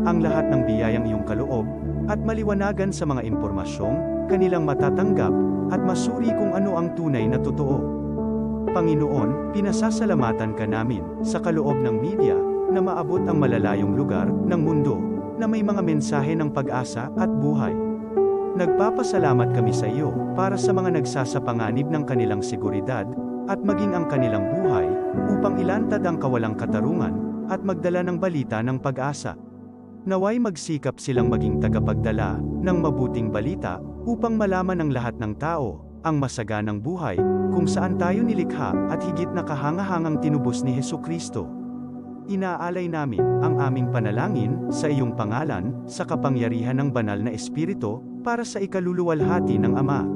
ang lahat ng biyayang iyong kaloob, at maliwanagan sa mga impormasyong kanilang matatanggap, at masuri kung ano ang tunay na totoo. Panginoon, pinasasalamatan ka namin sa kaloob ng media na maabot ang malalayong lugar ng mundo na may mga mensahe ng pag-asa at buhay. Nagpapasalamat kami sa iyo para sa mga nagsasapanganib ng kanilang seguridad at maging ang kanilang buhay upang ilantad ang kawalang katarungan at magdala ng balita ng pag-asa. Naway magsikap silang maging tagapagdala ng mabuting balita upang malaman ng lahat ng tao ang masaganang buhay kung saan tayo nilikha at higit na kahangahangang tinubos ni Hesukristo. Inaalay namin ang aming panalangin sa iyong pangalan sa kapangyarihan ng banal na Espiritu para sa ikaluluwalhati ng Ama.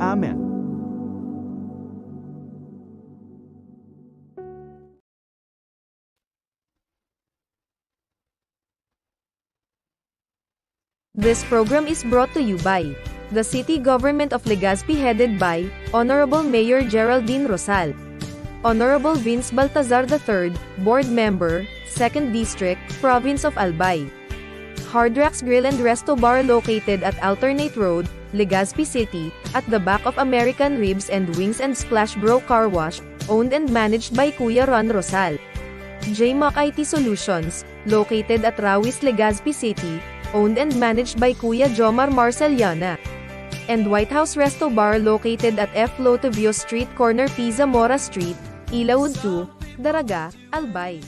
Amen. This program is brought to you by the City Government of Legazpi headed by Honorable Mayor Geraldine Rosal, Honorable Vince Baltazar III, Board Member, 2nd District, Province of Albay. Hard Rocks Grill and Resto Bar located at Alternate Road, Legazpi City, at the back of American Ribs and Wings and Splash Bro Car Wash, owned and managed by Kuya Ron Rosal. JMac IT Solutions, located at Rawis, Legazpi City, owned and managed by Kuya Jomar Marceliana. And White House Resto Bar located at F. Lotovio Street Corner P. Zamora Street, Ilaud 2, Daraga, Albay.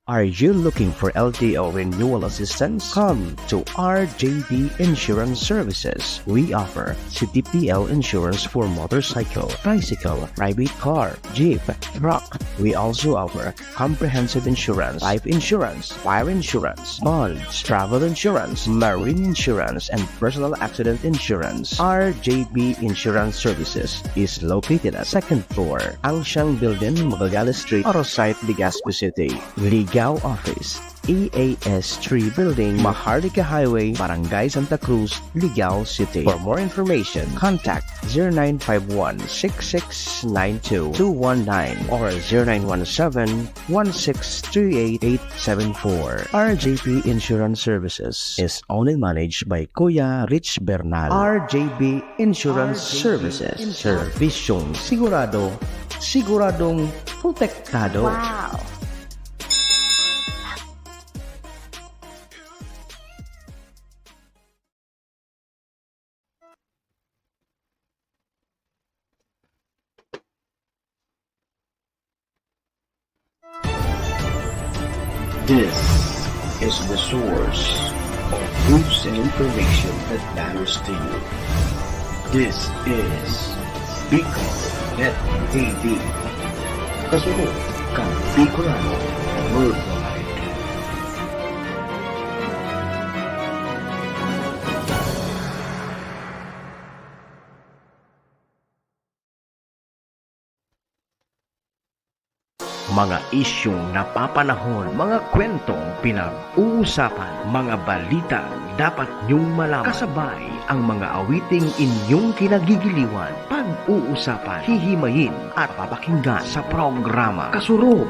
Are you looking for LTO renewal assistance? Come to RJB Insurance Services. We offer CTPL insurance for motorcycle, tricycle, private car, jeep, truck. We also offer comprehensive insurance, life insurance, fire insurance, bonds, travel insurance, marine insurance, and personal accident insurance. RJB Insurance Services is located at 2nd floor, Angsiang Building, Magallanes Street, Orosite, Legazpi City. Ligao Office, EAS 3 Building, Maharlika Highway, Barangay Santa Cruz, Ligao City. For more information, contact 0951-6692-219 or 0917-1638874. RJP Insurance Services is owned and managed by Kuya Rich Bernal. RJB Insurance Services. Servisyong sigurado, siguradong protektado. Wow! This is the source of news and information that matters to you. This is Bicol Net TV. Kasunod kang Bicolano Worldwide. Mga isyong napapanahon, mga kwentong pinag-uusapan, mga balita dapat niyong malaman. Kasabay ang mga awiting inyong kinagigiliwan, pag-uusapan, hihimayin at papakinggan sa programa Kasurog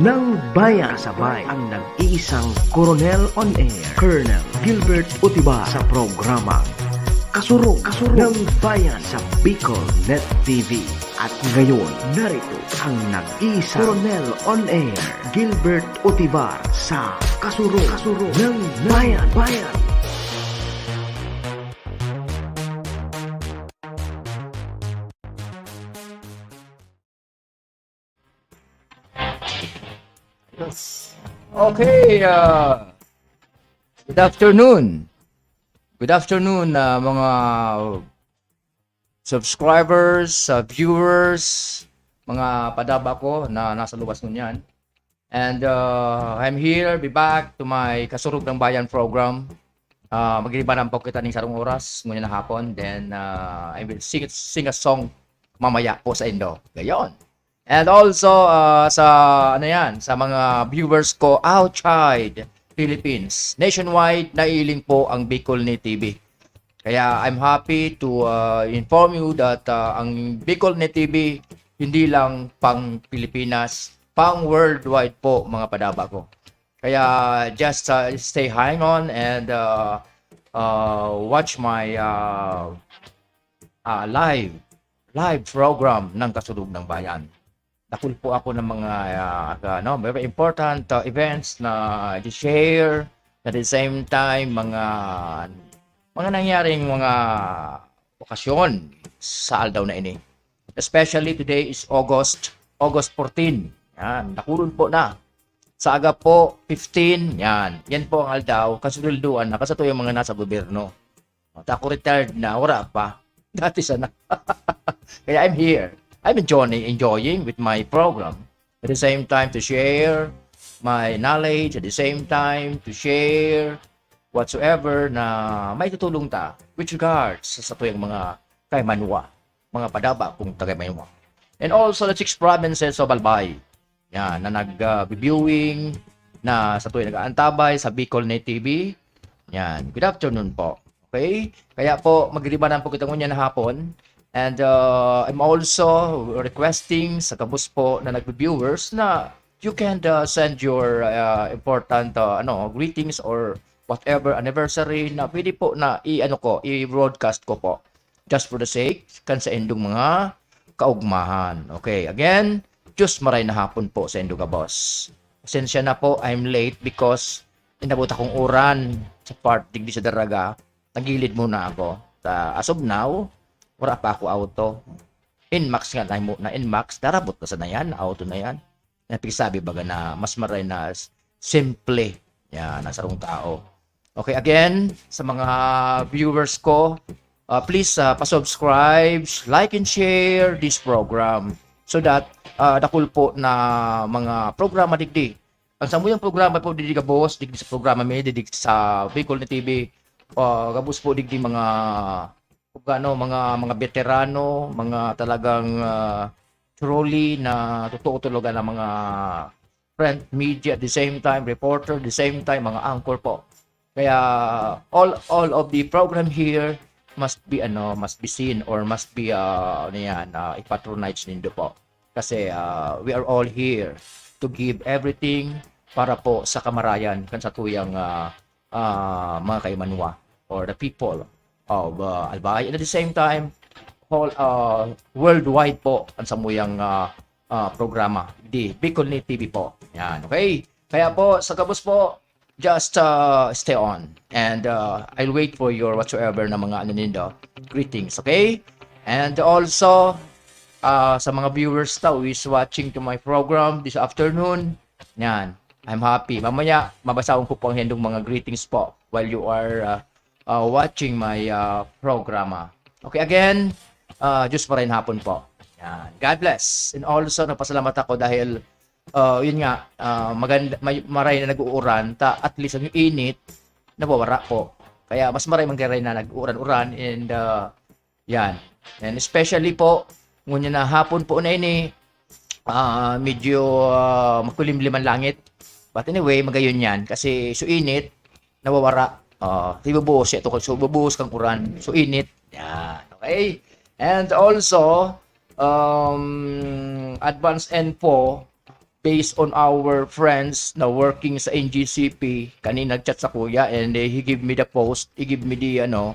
ng Bayan. Kasabay ang nag-iisang Coronel on Air, Colonel Gilbert Utiba sa programa Kasurog ng Bayan sa Bicol Net TV. At ngayon, narito ang nag-iisa Coronel on Air, Gilbert Utibar sa Kasurog ng Bayan. Yes. Okay, good afternoon. Good afternoon, mga subscribers, viewers, mga padaba ko na nasa luwas nun yan. And I'm here, be back to my Kasurog ng Bayan program. Maglilibanan po kita ng sarong oras, ngunyan na hapon. Then I will sing a song mamaya po sa inyo. Gayon. And also sa mga viewers ko outside Philippines, nationwide, nailing po ang Bicol Net TV. Kaya I'm happy to inform you that ang Bicol Net TV hindi lang pang Pilipinas, pang worldwide po mga padaba ko. Kaya just stay hang on and watch my live program ng Kasulog ng Bayan. Nakul po ako ng mga very important events na i-share, at the same time mga nangyaring mga okasyon sa aldaw na ini. Especially today is August 14. Yan, nakulon po na. Sa aga po 15, yan. Yan po ang aldaw, kasulduan na kasi ito yung mga nasa gobyerno. At ako retired na, wala pa. Dati sana. Kaya I'm here. I'm enjoying with my program. At the same time to share my knowledge, at the same time to share whatsoever na may tutulong ta with regards sa tuyang mga kaymanwa, mga padaba kung tagaymanwa. And also the 6 provinces of Albay. Yan, na nag-viewing na sa tuwing nag-aantabay sa Bicol Net TV. Yan, good afternoon po. Okay? Kaya po, magribanan po kita ngunyan na hapon. And I'm also requesting sa kabus po na nag-viewers na you can send your important greetings or whatever anniversary na pwede po na i-broadcast ko po. Just for the sake, kan sa endong mga kaugmahan. Okay, again, Diyos maray na hapon po sa Enduga Boss. Pasensya na po, I'm late because inabot akong uran sa part digdi sa daraga. Nagilid muna ako. As of now, wala pa ako auto. Inmax nga na Inmax, darabot na sa na yan, auto na yan. Napisabi baga na mas maray na simple. Yan, nasa rong tao. Okay, again, sa mga viewers ko, please pa-subscribe, like and share this program so that dakul po na mga programa digdi. Ang samuyang programa po digdi gabos, digdi sa programa may digdi sa Bicol Net TV. Gabos po digdi mga veterano, mga talagang truly na totoo talaga na mga print media at the same time, reporter, at the same time mga anchor po. Kaya all of the program here must be seen or must be ipatronage nindo po. Kasi we are all here to give everything para po sa kamarayan kan sa tuyang mga kaymanwa or the people of Albay. And at the same time, whole worldwide po ang samuyang programa di Bicol Net TV po. Yan, okay? Kaya po, sa kabus po, just stay on. And I'll wait for your whatsoever na mga nindo greetings, okay? And also, sa mga viewers who is watching to my program this afternoon, yan, I'm happy. Mamaya, mabasahon ko po ang handong mga greetings po while you are watching my programa. Okay, again, Diyos pa rin hapon po. Yan. God bless. And also, napasalamat ako dahil, yun nga, maganda, maray na nag-uuran, at least ang init, nabawara po. Kaya mas maray manggaray na nag-uuran-uran, and yan. And especially po, ngunyan na hapon po na ini, medyo makulimlim ang langit. But anyway, magayon yan. Kasi so init, nawawara. Ibubuhos ito. So bubuhos kang uran. So init. Yan. Okay? And also, advance info based on our friends na working sa NGCP. Kanina nag-chat sa kuya and he give me the post. He give me the na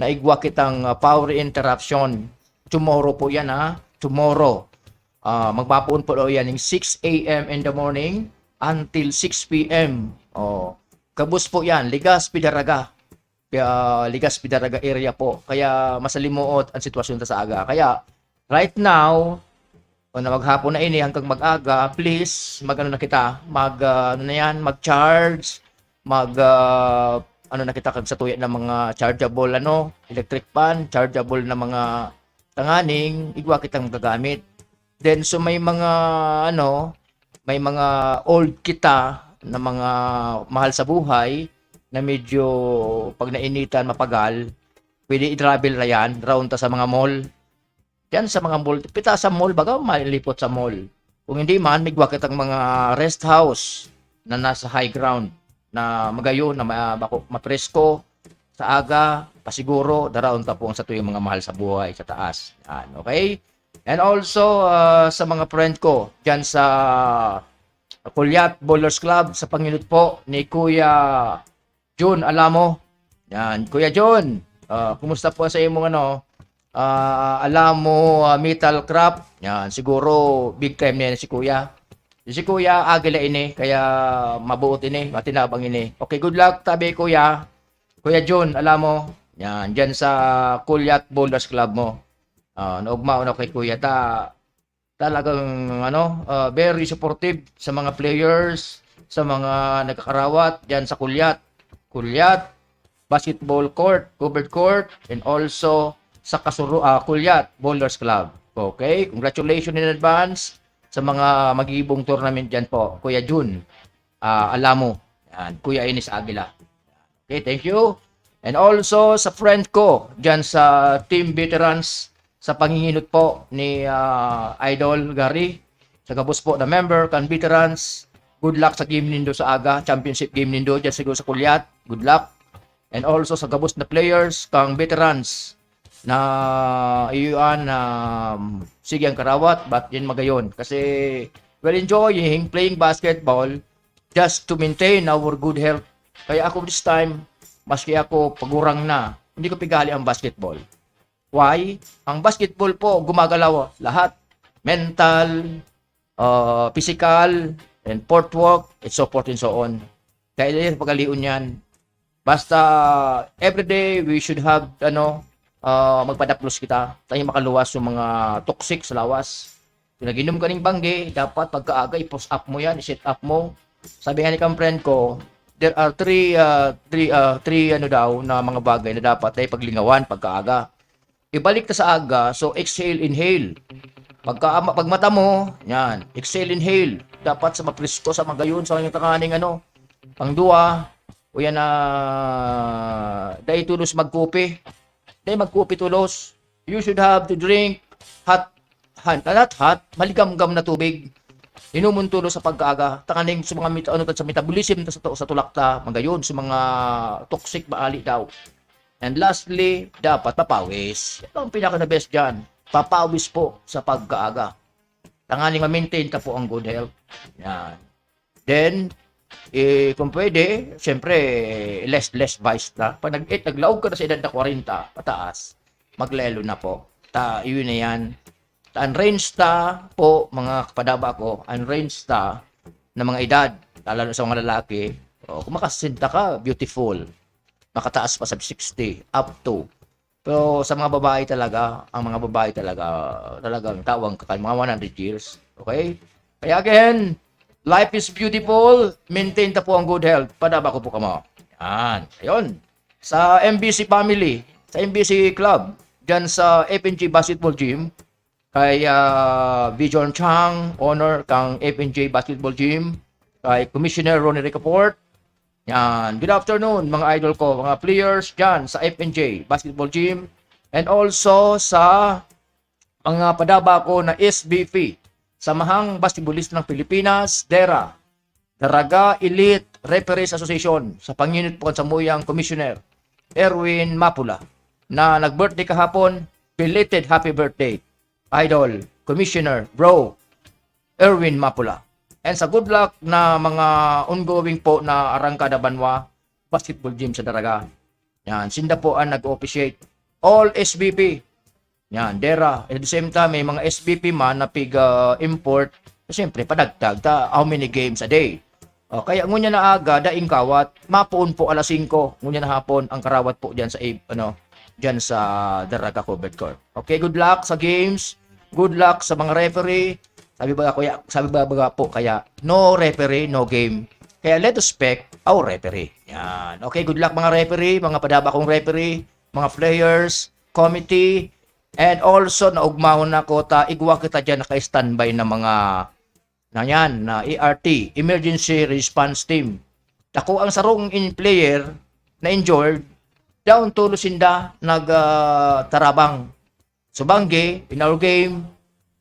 igwa kitang power interruption. Tomorrow po yan tomorrow. Magpapuon po yan ng 6 a.m. in the morning until 6 p.m. Kabus po yan, Legazpi Daraga. Legazpi Daraga area po. Kaya masalimuot ang sitwasyon sa aga. Kaya right now, maghapon na ini hanggang mag-aga, please mag-charge, na kita kag sa tuya ng mga chargeable electric pan, chargeable na mga tanganing, igwa kitang gagamit. Then so may mga old kita na mga mahal sa buhay na medyo pag nainitan mapagal, pwede i-travel na yan, round ta sa mga mall. Yan sa mga mall, pita sa mall, baga malipot sa mall. Kung hindi man, migwa kitang mga rest house na nasa high ground na magayon, na mapresko sa aga, pasiguro, daraon ta po sa tuyong mga mahal sa buhay sa taas. Yan, okay? And also sa mga friend ko dyan sa Kulyat Bowlers Club sa Panginut po ni Kuya Jun Alamo. Yan, Kuya Jun, kumusta po sa imong Alamo Metal Craft? Yan, siguro big time niya si Kuya. Si Kuya agila ini, kaya mabuot ini, matinabang ini. Okay, good luck tabi Kuya. Kuya Jun Alamo. Yan, dyan sa Kulyat Bowlers Club mo. Naugmao na kay Kuya talagang very supportive sa mga players, sa mga nagkakarawat diyan sa Kulyat Basketball Court, covered court, and also sa Kulyat Bowlers Club. Okay, congratulations in advance sa mga mag-iibong tournament diyan po, Kuya Jun Alamo. Yan, Kuya Enis Aguila. Okay, thank you. And also sa friend ko diyan sa Team Veterans sa panginginot po ni Idol Gary, sa gabos po na member kan Veterans. Good luck sa game nindo sa aga, championship game nindo dyan siguro sa Kulyat. Good luck. And also sa gabos na players kang Veterans na iyuan sige ang karawat, but yun magayon kasi we're enjoying playing basketball just to maintain our good health. Kaya ako this time, maski ako pagurang na, hindi ko pigali ang basketball. Why? Ang basketball po, gumagalaw lahat. Mental, physical, and footwork, and so forth and so on. Kaya yun, pagaliun yan. Basta, everyday, we should have, magpadaplos kita. Tayo makaluwas yung mga toxic sa lawas. Kung nag-inom ka ng bangge, dapat pagkaaga, i-post up mo yan, i-set up mo. Sabi nga ni kang friend ko, there are three na mga bagay na dapat tayo paglingawan pagkaaga. Ibalik ta sa aga, so exhale, inhale. Pag mata mo, yan, exhale, inhale. Dapat sa mapresko, sa magayon, sa kanyang takaning pangdua, o yan dahil tulos magkupi. Dahil magkupi tulos. You should have to drink not hot, maligam-gam na tubig. Inumun tulos sa pagkaaga. Takaning sa mga sa metabolism sa tulakta, magayon, sa mga toxic maali daw. And lastly, dapat papawis. Ito ang pinaka-best dyan. Papawis po sa pagkaaga. Tanganing ma-maintain ta po ang good health. Yan. Then, kung pwede, syempre, less vice na. Pag naglaog ka na sa edad na 40, pataas, maglelo na po. Yun na yan. Unranged ta po, mga kapadaba ko, unranged ta na mga edad, lalo sa mga lalaki, kung makasinta ka, beautiful. Makataas pa sa 60 up to. Pero sa mga babae talaga, ang mga babae talagang tawang kakal, mga 100 years. Okay? Kaya again, life is beautiful, maintain ta po ang good health. Padaba ko po kamo. Yan. Ayun. Sa MBC family, sa MBC club, dyan sa FNJ Basketball Gym, kay Vijon Chang, owner kang FNJ Basketball Gym, kay Commissioner Ronnie Ricaport. Yan. Good afternoon, mga idol ko, mga players dyan sa FNJ Basketball Gym, and also sa mga padaba ko na SBP, Samahang Basketballista ng Pilipinas, DERA, Daraga Elite Referees Association, sa panginit po sa muyang Commissioner Erwin Mapula, na nag-birthday kahapon. Belated happy birthday, Idol, Commissioner, Bro, Erwin Mapula. And sa good luck na mga ongoing po na Arangkada Banwa Basketball Gym sa Daraga. Yan, sinda po ang nag-officiate. All SBP. Yan, DERA. At the same time, may mga SBP man na pig-import. Siyempre, padagtag ta how many games a day. Kaya ngunya na aga, daing kawat, mapuon po alas 5, ngunya na hapon, ang karawat po dyan sa, dyan sa Daraga Covered Court. Okay, good luck sa games. Good luck sa mga referee. Sabi ba po kaya no referee, no game. Kaya let us respect our referee. Yan. Okay, good luck mga referee, mga padaba kong referee, mga players, committee, and also naugmahon na ko igwa kita dyan naka-standby na mga na ERT, Emergency Response Team. Ako ang sarong player na injured, down to Lucinda, tarabang. Subangge, in our game,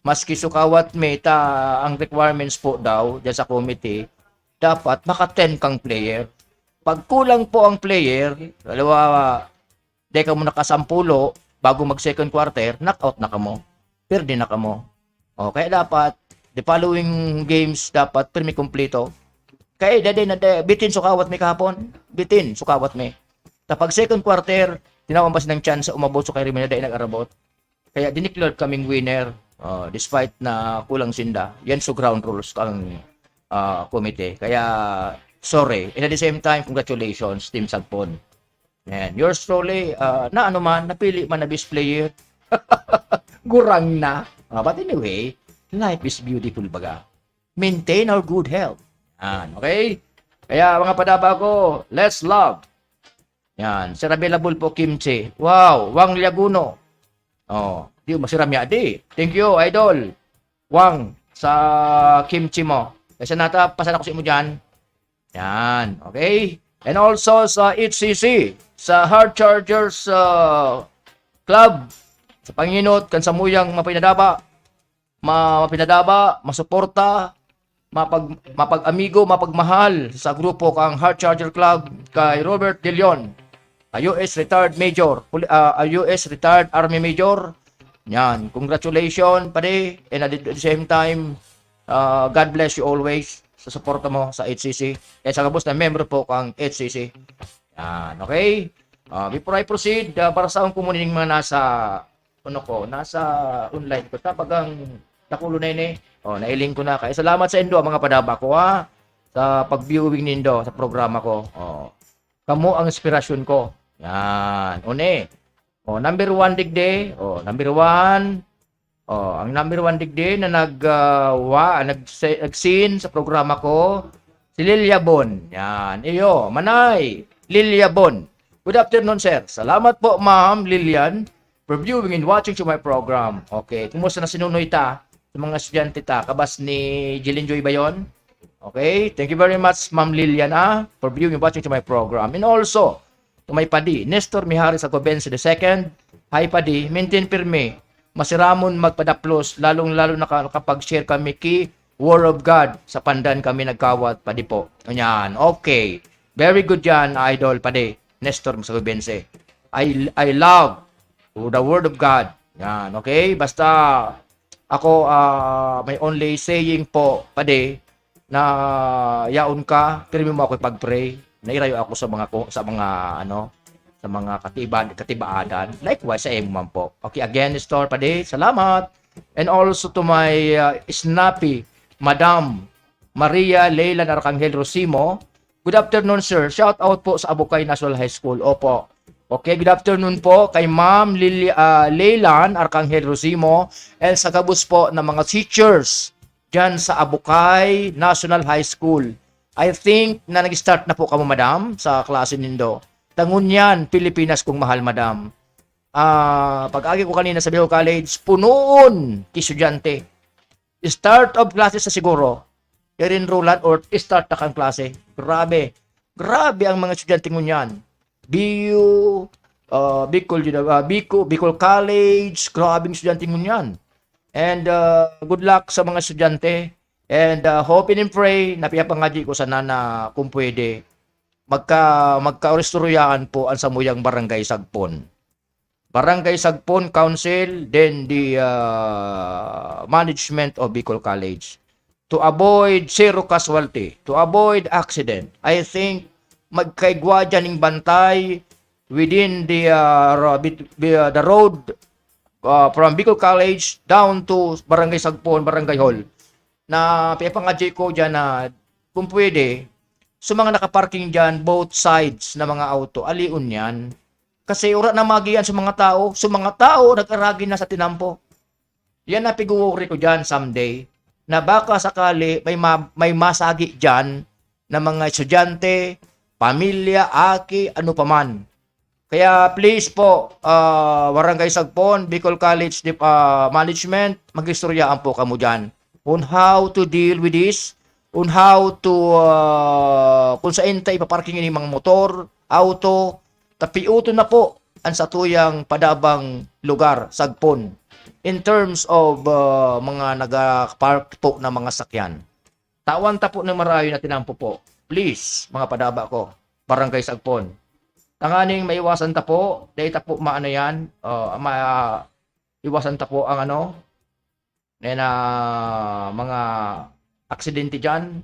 maski sukawat meta ang requirements po daw dyan sa committee, dapat maka 10 kang player. Pag kulang po ang player, dalawa, deka mo nakasampulo, bago mag second quarter, knockout na kamo. perde na kamo. Kaya dapat, the following games dapat pirmi kompleto. Kaya dade na bitin sukawat may kahapon. Bitin sukawat may. Tapag second quarter, tinawang pa ng chance umabot so kay Rimina dahil nag-arabot. Kaya dineclared kaming winner despite na kulang sinda. Yan so ground rules ang komite. Kaya sorry. And at the same time, congratulations Team Sagpon. And yours truly, na ano man, napili man na best player. Gurang na. But anyway, life is beautiful baga. Maintain our good health. Yan, okay? Kaya mga padaba ko, let's love. Yan, sir available po kimchi. Wow, Wang Liaguno. Di masirami adi. Thank you, idol. Wang, sa kimchi mo. Kasi nata, pasana ko sa imo dyan. Yan, okay? And also sa HCC, sa Hard Chargers Club, sa Panginot, kan samuyang mapinadaba, masuporta, mapag-amigo, mapagmahal sa grupo kang Hard Charger Club kay Robert De Leon, a US retired major, a US retired Army Major. Yan, congratulations pare, and at the same time, God bless you always sa suporta mo sa HCC. Kaya sa kabos na member po kang HCC. Yan, okay? Before I proceed, para sa akong kumunin mga nasa online ko, tapagang nakulo na ini. Nailing ko na. Kaya salamat sa Indo, mga padaba ko, sa pag-viewing nindo sa programa ko. Kamo ang inspirasyon ko. Yan, une. Number 1 digde. Number 1. Ang number 1 digde na nag-scene sa programa ko, si Lilia Bon. Yan, iyo, Manay, Lilia Bon. Good afternoon, sir. Salamat po, Ma'am Lilian, for viewing and watching to my program. Okay, kumusta na sinunoy ta? Sa mga estudyante ta, kabas ni Jillian Joy ba yun? Okay, thank you very much, Ma'am Lilian, for viewing and watching to my program. And also, to my padi, Nestor Miharis Agobense II. Hi, padi, maintain pirme. Masiramon magpadaplos, lalong-lalo na kapag-share kami ki Word of God sa pandan kami nagkawat, padi po. Yan, okay. Very good yan, idol, padi. Nestor Masagobense. I love the Word of God. Yan, okay? Basta ako may only saying po, padi, na yaon ka, pirmi mo ako ipag-pray. Nairayo ako sa mga katibaadan. Likewise sa imo man po. Okay, again, Nestor padi, salamat. And also to my snappy Madam Maria Leyland Arcangel Rosimo. Good afternoon, sir. Shout out po sa Abukay National High School. Opo. Okay, good afternoon po kay Ma'am Leyland Arcangel Rosimo and sa kabus po ng mga teachers dyan sa Abukay National High School. I think na nag-start na po kamo, madam, sa klase nindo. Tangon yan, Pilipinas kung mahal, madam. Pag-agi ko kanina sa Bicol College, punoon estudyante. Start of classes sa siguro. I-enrollan or start na kang klase. Grabe. Grabe ang mga estudyante ngunyan. BU, Bicol College, grabe ang estudyante ngunyan. And good luck sa mga estudyante. And hoping and pray na piyapangaji ko sana na kung pwede magka-restoryan po ang samuyang Barangay Sagpon. Barangay Sagpon Council, then the management of Bicol College. To avoid zero casualty, to avoid accident, I think magkaigwa dyan ng bantay within the road from Bicol College down to Barangay Sagpon, Barangay Hall. Na piyapangaji ko dyan na kung pwede, sa mga nakaparking dyan, both sides na mga auto, aliun yan. Kasi ura na magiyan sa mga tao nag-aragi na sa tinampo. Yan na piguwari ko dyan someday, na baka sakali may masagi dyan na mga estudyante, pamilya, aki, ano paman. Kaya please po, Barangay Sagpon, Bicol College Management, mag-istoryaan po kamo dyan on how to deal with this, on how to, kung saan tayo ipaparking yung mga motor, auto, tapiuto na po ang satuyang padabang lugar, Sagpon, in terms of mga nag-park po na mga sakyan. Tawan ta po ng marayo na tinampo po. Please, mga padaba ko, Barangay Sagpon. Tanganing maiwasan ta po, dahil ta po maano yan, iwasan ta po ang na mga aksidente dyan.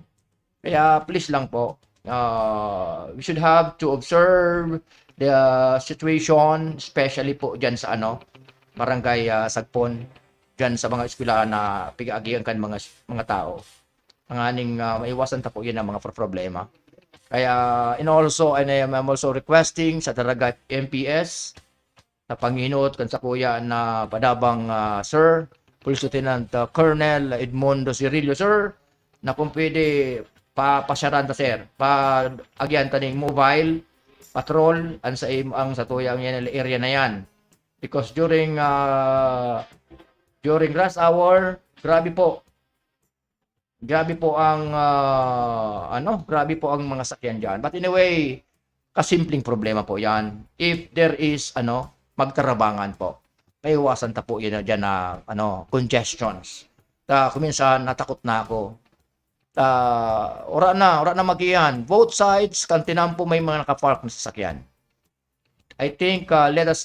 Kaya please lang po, we should have to observe the situation, especially po dyan sa Barangay Sagpon, dyan sa mga eskwelahan na pigagian kan mga tao. Ang aning maiwasan ta po yan ang mga problema. Kaya, and I'm also requesting sa Daragat MPS na Panginot kan sa kuya na padabang Sir, Police Lieutenant Colonel Edmundo Cirillo, sir, na kung pwede pasyaran ta sir, agyan taning mobile patrol ang sa tuyang yan area na yan. Because during rush hour, grabe po ang grabe po ang mga sakyan diyan. But anyway, kasimpleng problema po 'yan. If there is magkarabangan po, may iwasan ta po yan diyan na congestions. Kuminsan natakot na ako. Ora na magiyan. Both sides kantinan po may mga naka-park na sasakyan. I think let us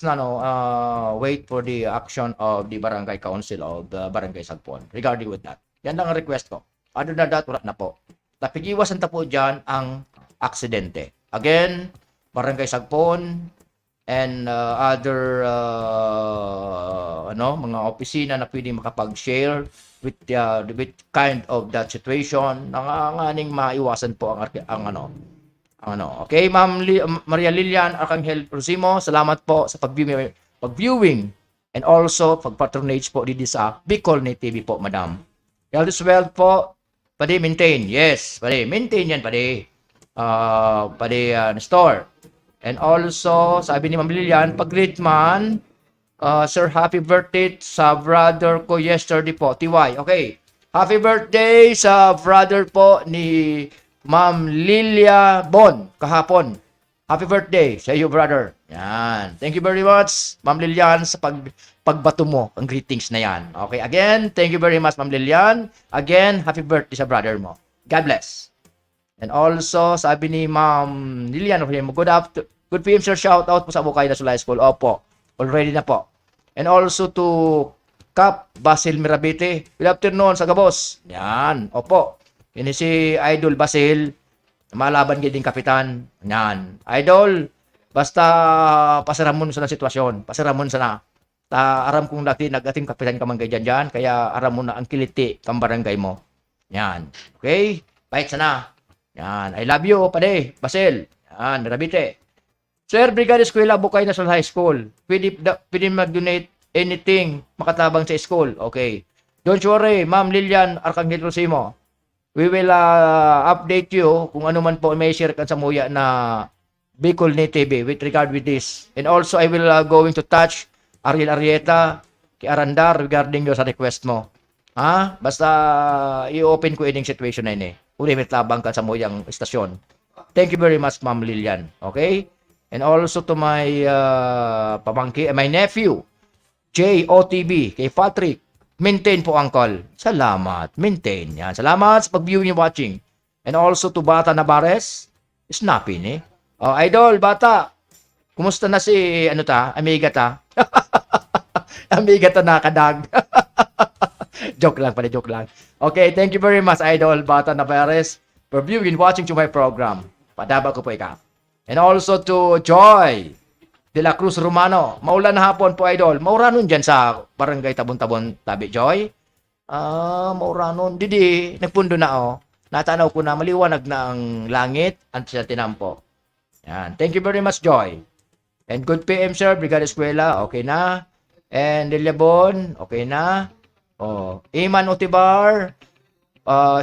wait for the action of the Barangay Council of the Barangay Sagpon regarding with that. Yan lang ang request ko. Other than that, wala na po. Napigiwasan ta po dyan ang aksidente. Again, Barangay Sagpon and other mga opisina na pwedeng makapag-share with kind of that situation, nanganganing maiwasan po ang Okay, Ma'am Maria Lilian Arcangel Rosimo, salamat po sa pag-viewing and also pag-patronage po dito sa Bicol Net TV po, Madam. Health is wealth po. Pwede maintain. Yes, pwede. Maintain yan, pwede. Store. And also, sabi ni Ma'am Lilian, pag-greet man, Sir, happy birthday sa brother ko yesterday po, TY. Okay. Happy birthday sa brother po ni Ma'am Lilia Bon, kahapon. Happy birthday sa iyo, brother. Yan. Thank you very much, Ma'am Lilian, sa pagbato mo, ang greetings na yan. Okay, again, thank you very much, Ma'am Lilian. Again, happy birthday sa brother mo. God bless. And also, sabi ni Ma'am Lilian, good PM, sir, shout out po sa Bukay na Sulay School. Opo, already na po. And also to Cap Basil Mirabete. Good afternoon sa Gabos. Yan, opo. Ini si Idol Basil, malaban giding kapitan. Yan. Idol, basta pasaramon sa sitwasyon. Pasaramon sa aram kong dati nagating kapitan ka man dyan, kaya aram mo na ang kiliti kang barangay mo. Yan. Okay? Bait sana. Yan. I love you, pade. Basil. Yan. Mirabite. Sir, Brigada Eskwela, Bukay National High School. Pwede mag-donate anything makatabang sa school. Okay. Don't worry, Ma'am Lilian Arcangel Rosimo. We will update you kung ano man po may share kan sa muya na Bicol Net TV with regard with this. And also, I will going to touch Ariel Arieta kay Arandar regarding sa request mo. Ha? Basta i-open ko ining situation na ini. Uli may tabang kan sa muyang estasyon. Thank you very much, Ma'am Lilian. Okay? And also to my my nephew, JOTB, kay Patrick. Maintain po, Uncle. Salamat. Maintain. Yan. Salamat sa pag-viewing and watching. And also to Bata Navarez. Snappy, eh. Oh, Idol, Bata. Kumusta na si, Amiga ta? Amiga ta na kadag. Joke lang pala, joke lang. Okay, thank you very much, Idol, Bata Navarez, for viewing and watching to my program. Padaba ko po ikaw. And also to Joy De La Cruz Romano. Maulan na hapon po, Idol. Mauranon dyan sa Barangay Tabon-Tabon, Tabi, Joy. Mauranon. Didi, nagpundo na, oh. Natanaw ko na, maliwanag na ang langit at sa tinampo. Yan. Thank you very much, Joy. And good PM, sir. Brigada Eskwela, okay na. And Lilabon, okay na. Oh. Iman Otibar,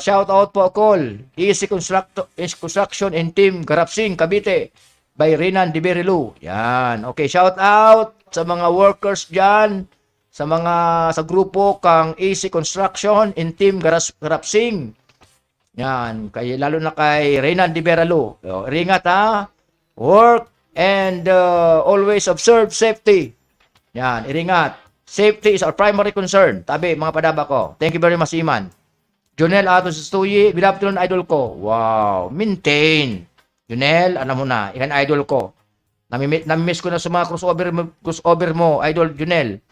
shout out po, call. Easy Construction and Team Garapsing, Cavite. By Renan Diberilu. Yan. Okay, shout out sa mga workers dyan, sa grupo kang Easy Construction and Team Garapsing. Yan. Lalo na kay Renan Diberilu. Ringat ha. Work and always observe safety. Yan. Iringat. Safety is our primary concern. Tabi, mga padaba ko. Thank you very much, Iman. Jonel Atos Stuyi. Good afternoon, idol ko. Wow. Maintain. Junel, alam mo na, yan idol ko. Namimiss ko na sa mga crossover mo, idol Junel.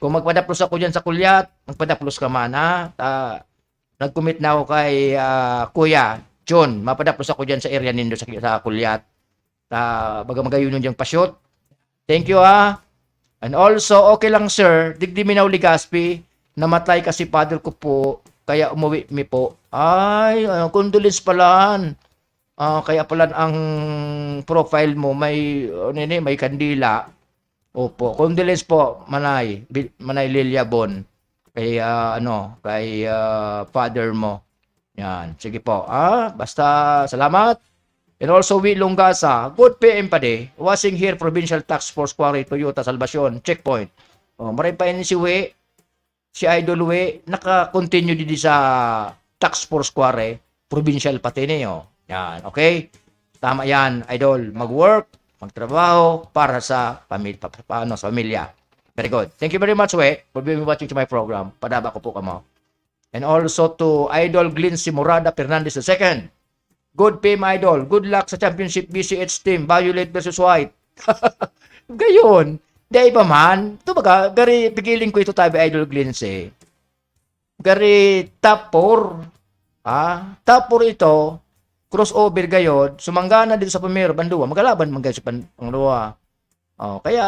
Kung magpadaplos ako dyan sa kulyat, magpadaplos ka man, ha? Nag-commit na ako kay Kuya John. Mapadaplos ako dyan sa area nindo sa kulyat. Baga magayunon dyan pa-shoot. Thank you, ha? And also, okay lang, sir. Digdi Minaw Ligaspi. Namatay kasi father ko po. Kaya umuwi mi po. Ay, condolence pala. Kaya pala ang profile mo may kandila. Opo, condolence po, Manay Lilia Bon. Kay father mo. Yan, sige po. Basta salamat. And also Wi Longasa, good PM pa de. Wasing here Provincial Task Force Quarry Toyota Salvacion checkpoint. Maray pa yun si Idol Wi, naka-continue din sa Task Force Quarry Provincial pati niyo. Yan, okay? Tama yan, Idol. Mag-work, magtrabaho para sa pamilya. Very good. Thank you very much, we, for being watching to my program. Padaba ko po kamo. And also to Idol Glincy Morada Fernandez II. Good PM, Idol. Good luck sa championship BCH team. Violet versus White. Gayon. Di ba man? Ito baga, gari, pigiling ko ito tabi, Idol Glincy. Gari, top 4. Top 4 ito. Crossover gayon, sumanggana dito sa Pamero, Bandua, magalaban man guys sa Bandua. Kaya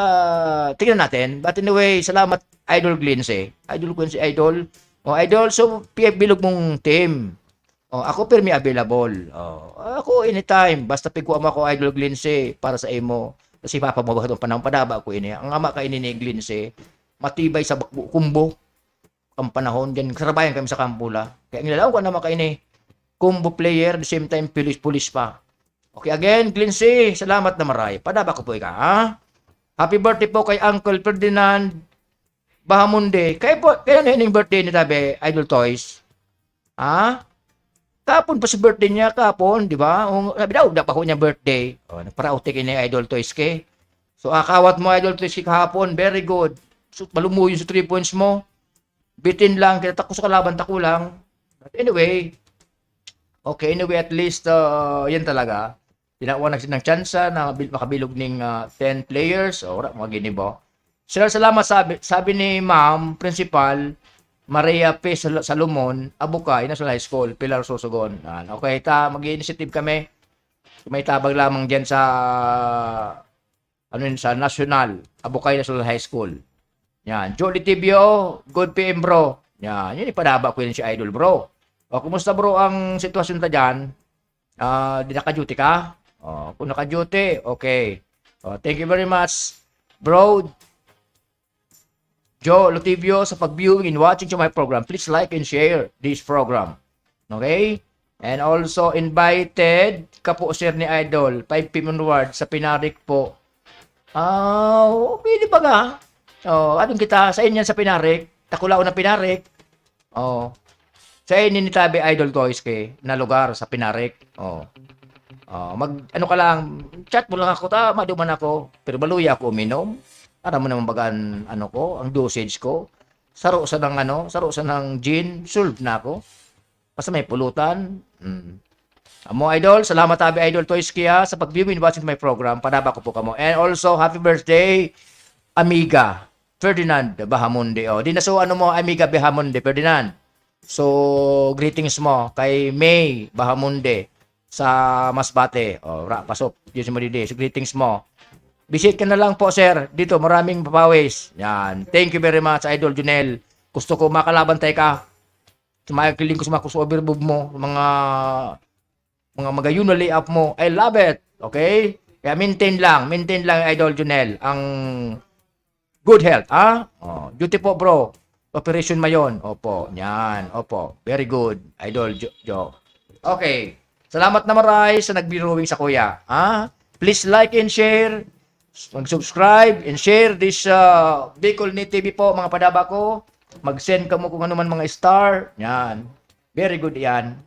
tingnan natin. But anyway, salamat Idol Glincy. Idol Glincy, Idol. Idol, so PF bilog mong team. Ako permi available. Ako anytime, basta pigkuha mo ako Idol Glincy para sa imo. Kasi papa mo ba itong panahon padaba ko ini. Ang ama ka ini ni Glincy, matibay sa kumbo. Ang panahon diyan, sarabayan kami sa Kampula. Kaya ngilalaw ko naman ka ini. Combo player, the same time, pulis pa. Okay, again, Glincy, salamat na maray. Padaba ko po ika, ha? Happy birthday po kay Uncle Ferdinand Bahamunde. Kaya na yung birthday ni Tabi, Idol Toys. Kapon pa si birthday niya, kapon, di ba? Sabi daw, pa ko niya birthday. Nagparautik ni Idol Toys ke. So, akawat mo, Idol Toys kahapon, very good. So, malumuyo sa 3 points mo. Bitin lang, kita tako sa kalaban, tako lang. But anyway, okay, anyway, at least, yan talaga. Tinakuha na ng tsansa na makabilog ng 10 players. Ora, mga ginibo. Sir, salamat sabi ni Ma'am, Principal, Maria P. Salomon, Abukay, National High School, Pilar Sosogon. Okay, mag-initiative kami. May tabag lamang dyan sa sa National, Abukay National High School. Yan. Jolly Tibio, good PM bro. Yan, yun ipadaba ko yun si Idol bro. Kumusta bro ang sitwasyon ta dyan? Di naka-duty ka? Kung naka-duty, okay. Thank you very much, bro. Joe Lotivio, sa pag-viewing and watching to my program, please like and share this program. Okay? And also invited ka po, sir ni Idol, 5 PM onward sa Pinarik po. Pwede ba nga? Anong kita sa inyo sa Pinarik? Takulao na Pinarik. Sa inyo ni Tabi Idol Toys na lugar sa Pinarik. Ano ka lang, chat mo lang ako, maduman ako, pero baluya ako uminom. Para mo naman bagaan ang dosage ko. Saro sa ng gin, solve na ako. Basta may pulutan. Amo Idol, salamat Tabi Idol Toys sa pag-viewing watching my program. Padaba ko po kamo. And also, happy birthday, Amiga Ferdinand Bahamonde. Di na so mo, Amiga Bahamonde Ferdinand. So, greetings mo kay May Bahamonde sa Masbate. Pasok. Diyos mo didi. So, greetings mo. Visit ka na lang po, sir. Dito, maraming papawis. Yan. Thank you very much, Idol Junel. Gusto ko makalaban tayo ka. Sumakiling ko sa overboob mo. Mga magayun na lay-up mo. I love it. Okay? Kaya maintain lang, Idol Junel. Ang good health, duty po, bro. Operation Mayon. Opo. Yan. Opo. Very good. Idol Joe. Okay. Salamat na maray sa nag-viewing sa kuya. Please like and share. Mag-subscribe and share this Bicol Net TV po, mga padaba ko. Mag-send ka mo kung ano man mga star. Yan. Very good yan.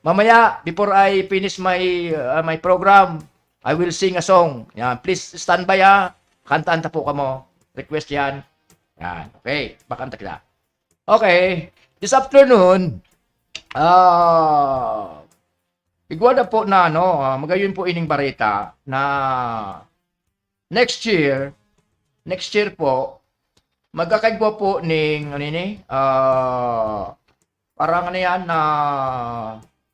Mamaya, before I finish my program, I will sing a song. Yan. Please stand by Kantaan ta po ka mo. Request yan. Yan. Okay. Bakanta kita. Okay. This afternoon, igwada po na magayon po ining barita na next year po magkakaigwa po ning ano ni parang ano yan na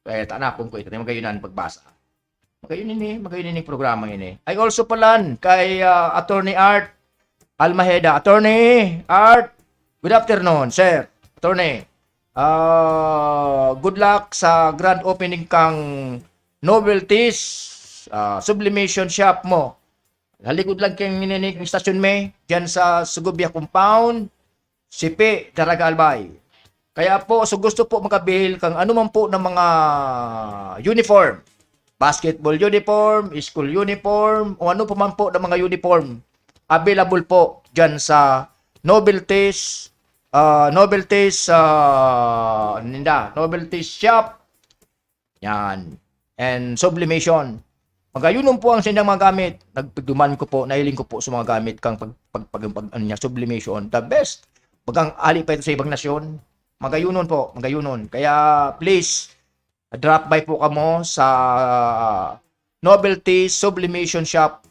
tanapon ko ito magayunan pagbasa. Magayunin ni programa ini. I also palan kay Attorney Art Almaheda. Attorney Art, good afternoon, sir. Attorney, good luck sa grand opening kang Novelties Sublimation Shop mo. Halikod lang kang nininig ng stasyon me, dyan sa Sugubia Compound, Sipi, Daraga Albay. Kaya po, so gusto po makabihil kang anuman po ng mga uniform. Basketball uniform, school uniform, o ano pa man po ng mga uniform. Available po dyan sa Novelties Shop. Yan. And Sublimation. Magayunon po ang sinyang mga gamit. Nagpagduman ko po, nahiling ko po sa mga gamit kang sublimation. The best. Bagang ali pa ito sa ibang nasyon. Magayunon po, magayunon. Kaya please, drop by po kamo sa Novelty Sublimation Shop.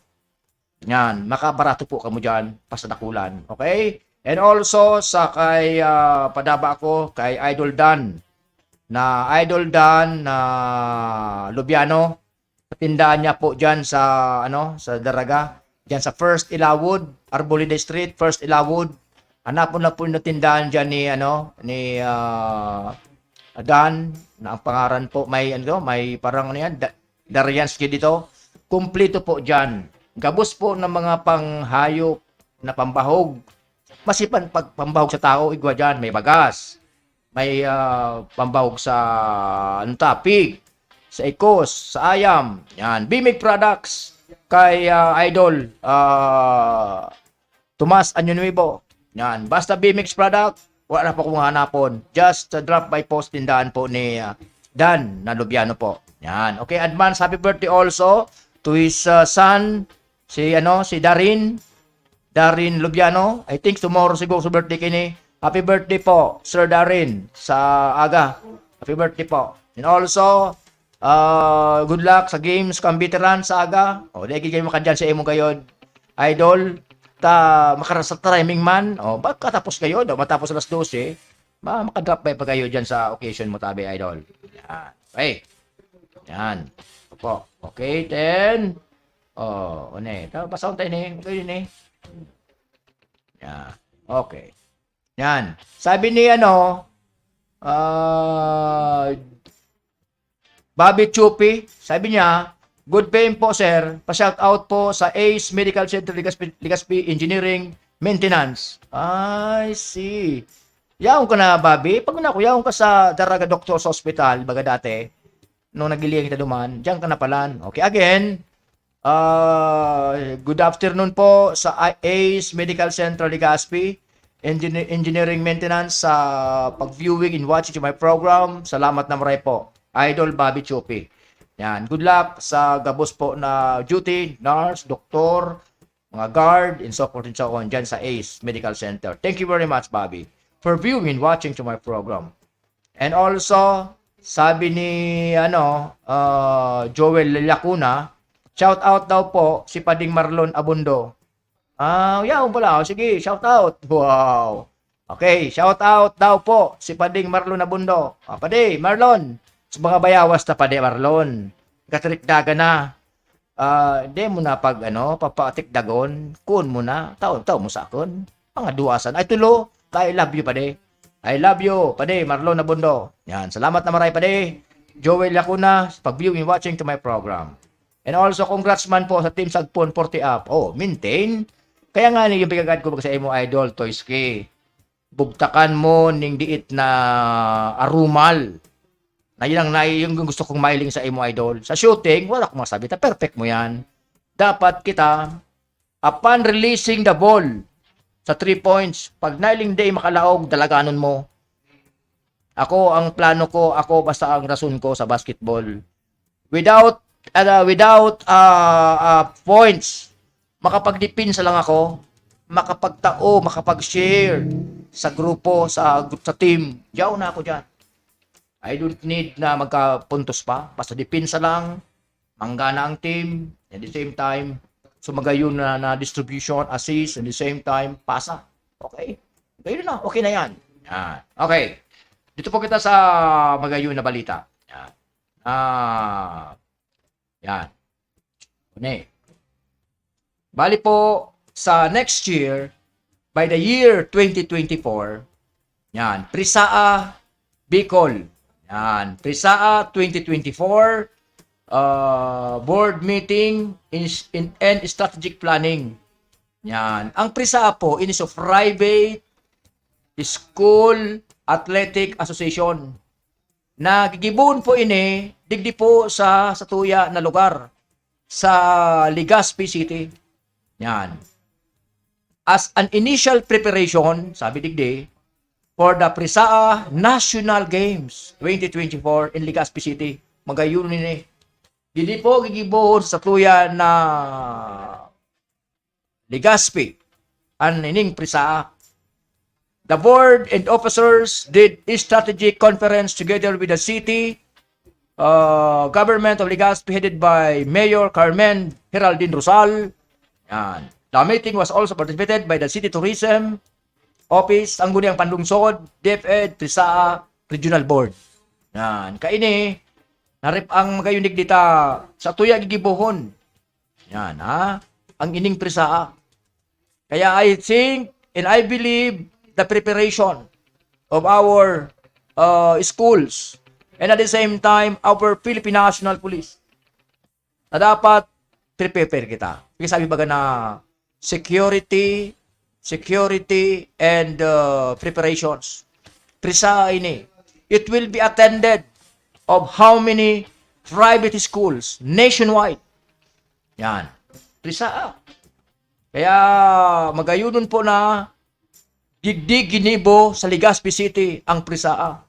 Yan, makabarato po kamo dyan, pasadakulan. Okay? And also, sa kay padaba ako, kay Idol Dan na Lubiano. Tindahan niya po diyan sa sa Daraga, diyan sa First Ilawod, Arboleda Street, First Ilawod. Hanapon lang po yung tindahan diyan ni Dan na ang pangaran po may parang Dariansky dito. Kumpleto po diyan. Gabos po ng mga panghayop na pambahog. Masipan pag pambahog sa tao, igwa diyan, may bagas. May pambahog sa pig, sa ikos, sa ayam. Yan. Bimig Products kay Idol Tomas Anyunuibo. Yan. Basta Bimix Product, wala na po kung hanapon. Just drop by post tindahan po ni Dan na Lubiano po. Yan. Okay, advance happy birthday also to his son, si Darin Lubiano. I think tomorrow siguro sa birthday kini. Happy birthday po, Sir Darin, sa aga. Happy birthday po. And also, good luck sa games kang veteran sa aga. Dahil kayo makadyan sa imo kayo, Idol. Makarasa timing man. Baka tapos kayo, matapos alas 12, makadrop by pa kayo dyan sa occasion mo, tabi, Idol. Yan. Okay. Yan. Opo. Okay, then. Basaw tayo ni. Yan. Okay. Yan. Sabi ni Bobby Chupi, sabi niya, good PM po sir, pa-shout out po sa Ace Medical Center Legazpi Engineering Maintenance. I see. Yaong ka na, Bobby. Pag na ko, yaong ka sa Daraga Doctors Hospital, baga dati, nung nagilihan kita duman, diyan ka na palan. Okay, again, good afternoon po sa Ace Medical Center Legazpi Engineering Maintenance sa pag-viewing and watching to my program. Salamat na maray po. Idol Bobby Chupi. Yan. Good luck sa gabos po na duty, nurse, doktor, mga guard, and so forth and so on dyan sa Ace Medical Center. Thank you very much, Bobby, for viewing and watching to my program. And also, sabi ni Joel Lacuna, shout out daw po si Pading Marlon Abundo. Yaw pala. Sige, shout out. Wow. Okay, shout out daw po si Pading Marlon Abundo. Pade, Marlon. Sa mga bayawas na Pade Marlon. Katrikdaga na. Hindi mo na papatikdagon. Kun mo na. Taon mo sa akon. Pangaduasan. Ay tulo. I love you, Pade. I love you, Pade Marlon Abundo. Yan, salamat na maray, Pade. Joel Lacuna, pag-viewing and watching to my program. And also, congrats man po sa Team Sagpon 40 up. Maintain. Kaya nga yung pagkagad ko sa imo Idol, Toyski. Bugtakan mo ning diit na arumal. Na yun yung gusto kong mailing sa imo Idol. Sa shooting, wala akong masabi. Perfect mo yan. Dapat kita, upon releasing the ball sa 3 points, pag nailing day makalaog, dalaganon mo. Ang plano ko, basta ang rason ko sa basketball. Without points, makapag-depensa lang ako, makapagtao, makapag-share sa grupo, sa team. Diyaw na ako dyan. I don't need na magkapuntos pa. Basta depensa lang, manggana ang team, at the same time, sumagayon na distribution, assist, at the same time, pasa. Okay. Ganyan na. Okay na yan. Yan. Okay. Dito po kita sa magayon na balita. Yan. Yan. Une. Bali po, sa next year, by the year 2024, yan, Prisaa, Bicol. Yan, Prisaa 2024, board meeting and strategic planning. Yan. Ang Prisaa po, is of private school athletic association. Nagigibon po ini, digdi po sa satuya na lugar sa Legazpi City. Yan. As an initial preparation, sabi digdi, for the Prisaa National Games 2024 in Legazpi City. Magayon ini. Dili po gigibon sa tuya na Legazpi an ining Prisaa. The board and officers did a strategic conference together with the city government of Legazpi headed by Mayor Carmen Geraldine Rosal. Yan. The meeting was also participated by the City Tourism Office, ang Guniang Panlungsod, DepEd, Prisaa Regional Board. Yan. Kaini, narip ang magayunig dita sa tuya gigibuhon. Yan, ha? Ang ining Prisaa. Kaya I think and I believe the preparation of our schools and at the same time our Philippine National Police na dapat prepare kita. Kasi sabi baga na security and preparations. Prisaa ini. It will be attended of how many private schools nationwide. Yan. Prisaa. Kaya magayunon po na digdig ginibo sa Legazpi City ang Prisaa.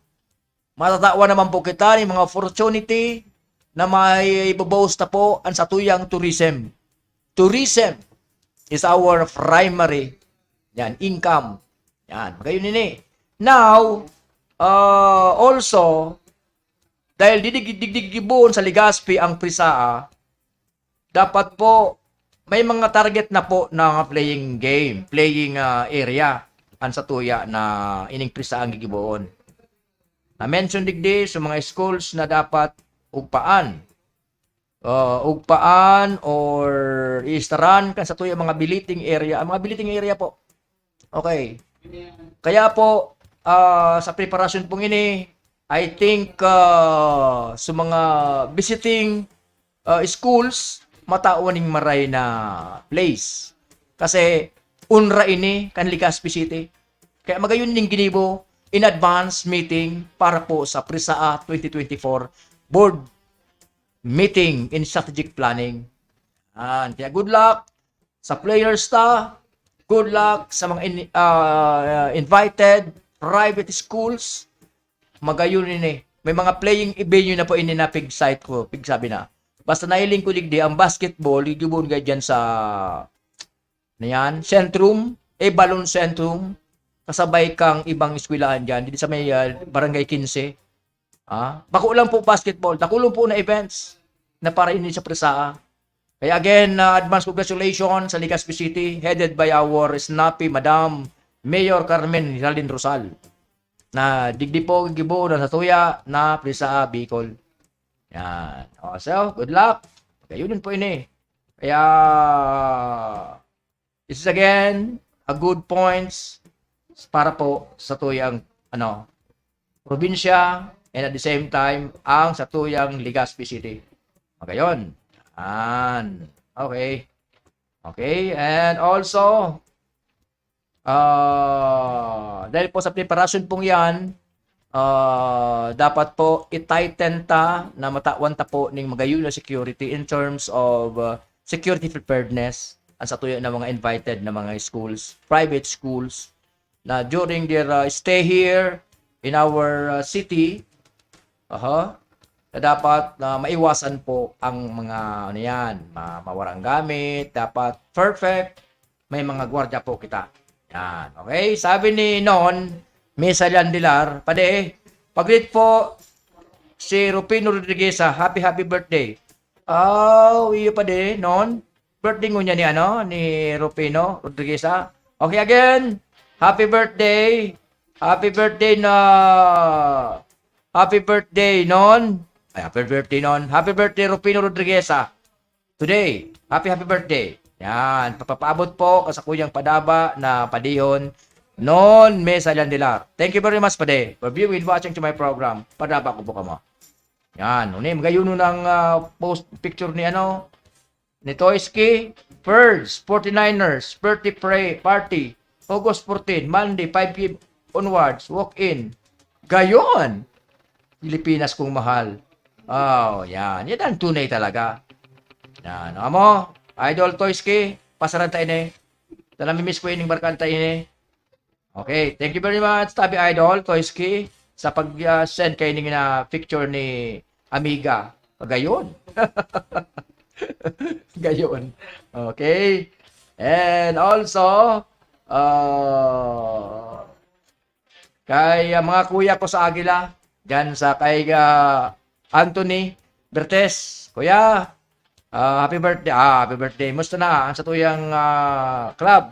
Matatawa naman po kita ng mga opportunity na may ibabawas na po ang satuyang tourism. Tourism is our primary income. Yan, magayon ini. Now, also, dahil digdigibon sa Legazpi ang Prisaa, dapat po may mga target na po na playing area ang satuya na ining Prisaa ang gigibuon. Na-mention digdi sa mga schools na dapat ugpaan or istaran kan satuya mga biliting area. Ang mga biliting area po. Okay. Kaya po, sa preparasyon pong ini, I think sa mga visiting schools, matauning maray na place. Kasi, unra ini kan Legazpi City. Kaya magayon ning ginibo in advance meeting para po sa Prisaa 2024 board meeting in strategic planning. Kaya good luck sa players ta. Good luck sa mga invited private schools. Magayon ini. May mga playing venue na po ini na pig site ko. Pig sabi na. Basta nailing ko digdi ang basketball, igibon ka dyan sa Centrum, Balon Centrum, kasabay kang ibang eskwelahan dyan, dito sa may Barangay 15. Bako lang po basketball, nakulong po na events na para ini sa Prisaa. Kaya again, advance congratulations sa Legazpi City, headed by our snappy Madam Mayor Carmen Geraldine Rosal, na digdi po gibo na sa tuya na Prisaa Bicol. Yan. So, good luck. Kayo din po ini. Kaya, this is again, a good points para po sa tuyang, probinsya, and at the same time, ang sa tuyang Legazpi City. Magayon. Yan. Okay. Okay, and also, dahil po sa preparation pong yan, dapat po i-tighten ta na matawan ta po ning magayon na security in terms of security preparedness ang satuya na mga invited na mga schools, private schools na during their stay here in our city, na dapat na maiwasan po ang mga mawarang gamit, dapat perfect, may mga gwardiya po kita. Yan, okay? Sabi ni Mesa Landilar, pag-greet po si Rupino Rodriguez, happy birthday. Iyo birthday mo niya ni Rupino Rodriguez. Okay, again, Happy birthday! Happy birthday na... Happy birthday, Non! Ay, happy birthday, Non! Happy birthday, Rufino Rodriguez, today. Happy birthday. Yan, papaabot po sa kuyang Padaba na Padihon, Non Mesa Landilar. Thank you very much, Pade, for viewing, watching to my program. Padaba ko po ka mo. Yan, unim, gayon ng post picture ni ni Toyski, Birds, 49ers, birthday party, August 14, Monday, 5 p.m. onwards, walk-in. Gayon! Pilipinas kong mahal. Oh, yan. Yan ang tunay talaga. Yan. Amo, Idol Toyski, pasaran tayo ni. Miss ko ining barkanta ini. Okay, thank you very much, Tabi Idol Toyski, sa pag-send kayo na picture ni Amiga. Gayon. Gayon. Okay. And also, kay mga kuya ko sa Agila, dyan sa kay Anthony Bertes. Kuya, happy birthday. Happy birthday. Musta na ang sa tuyang club?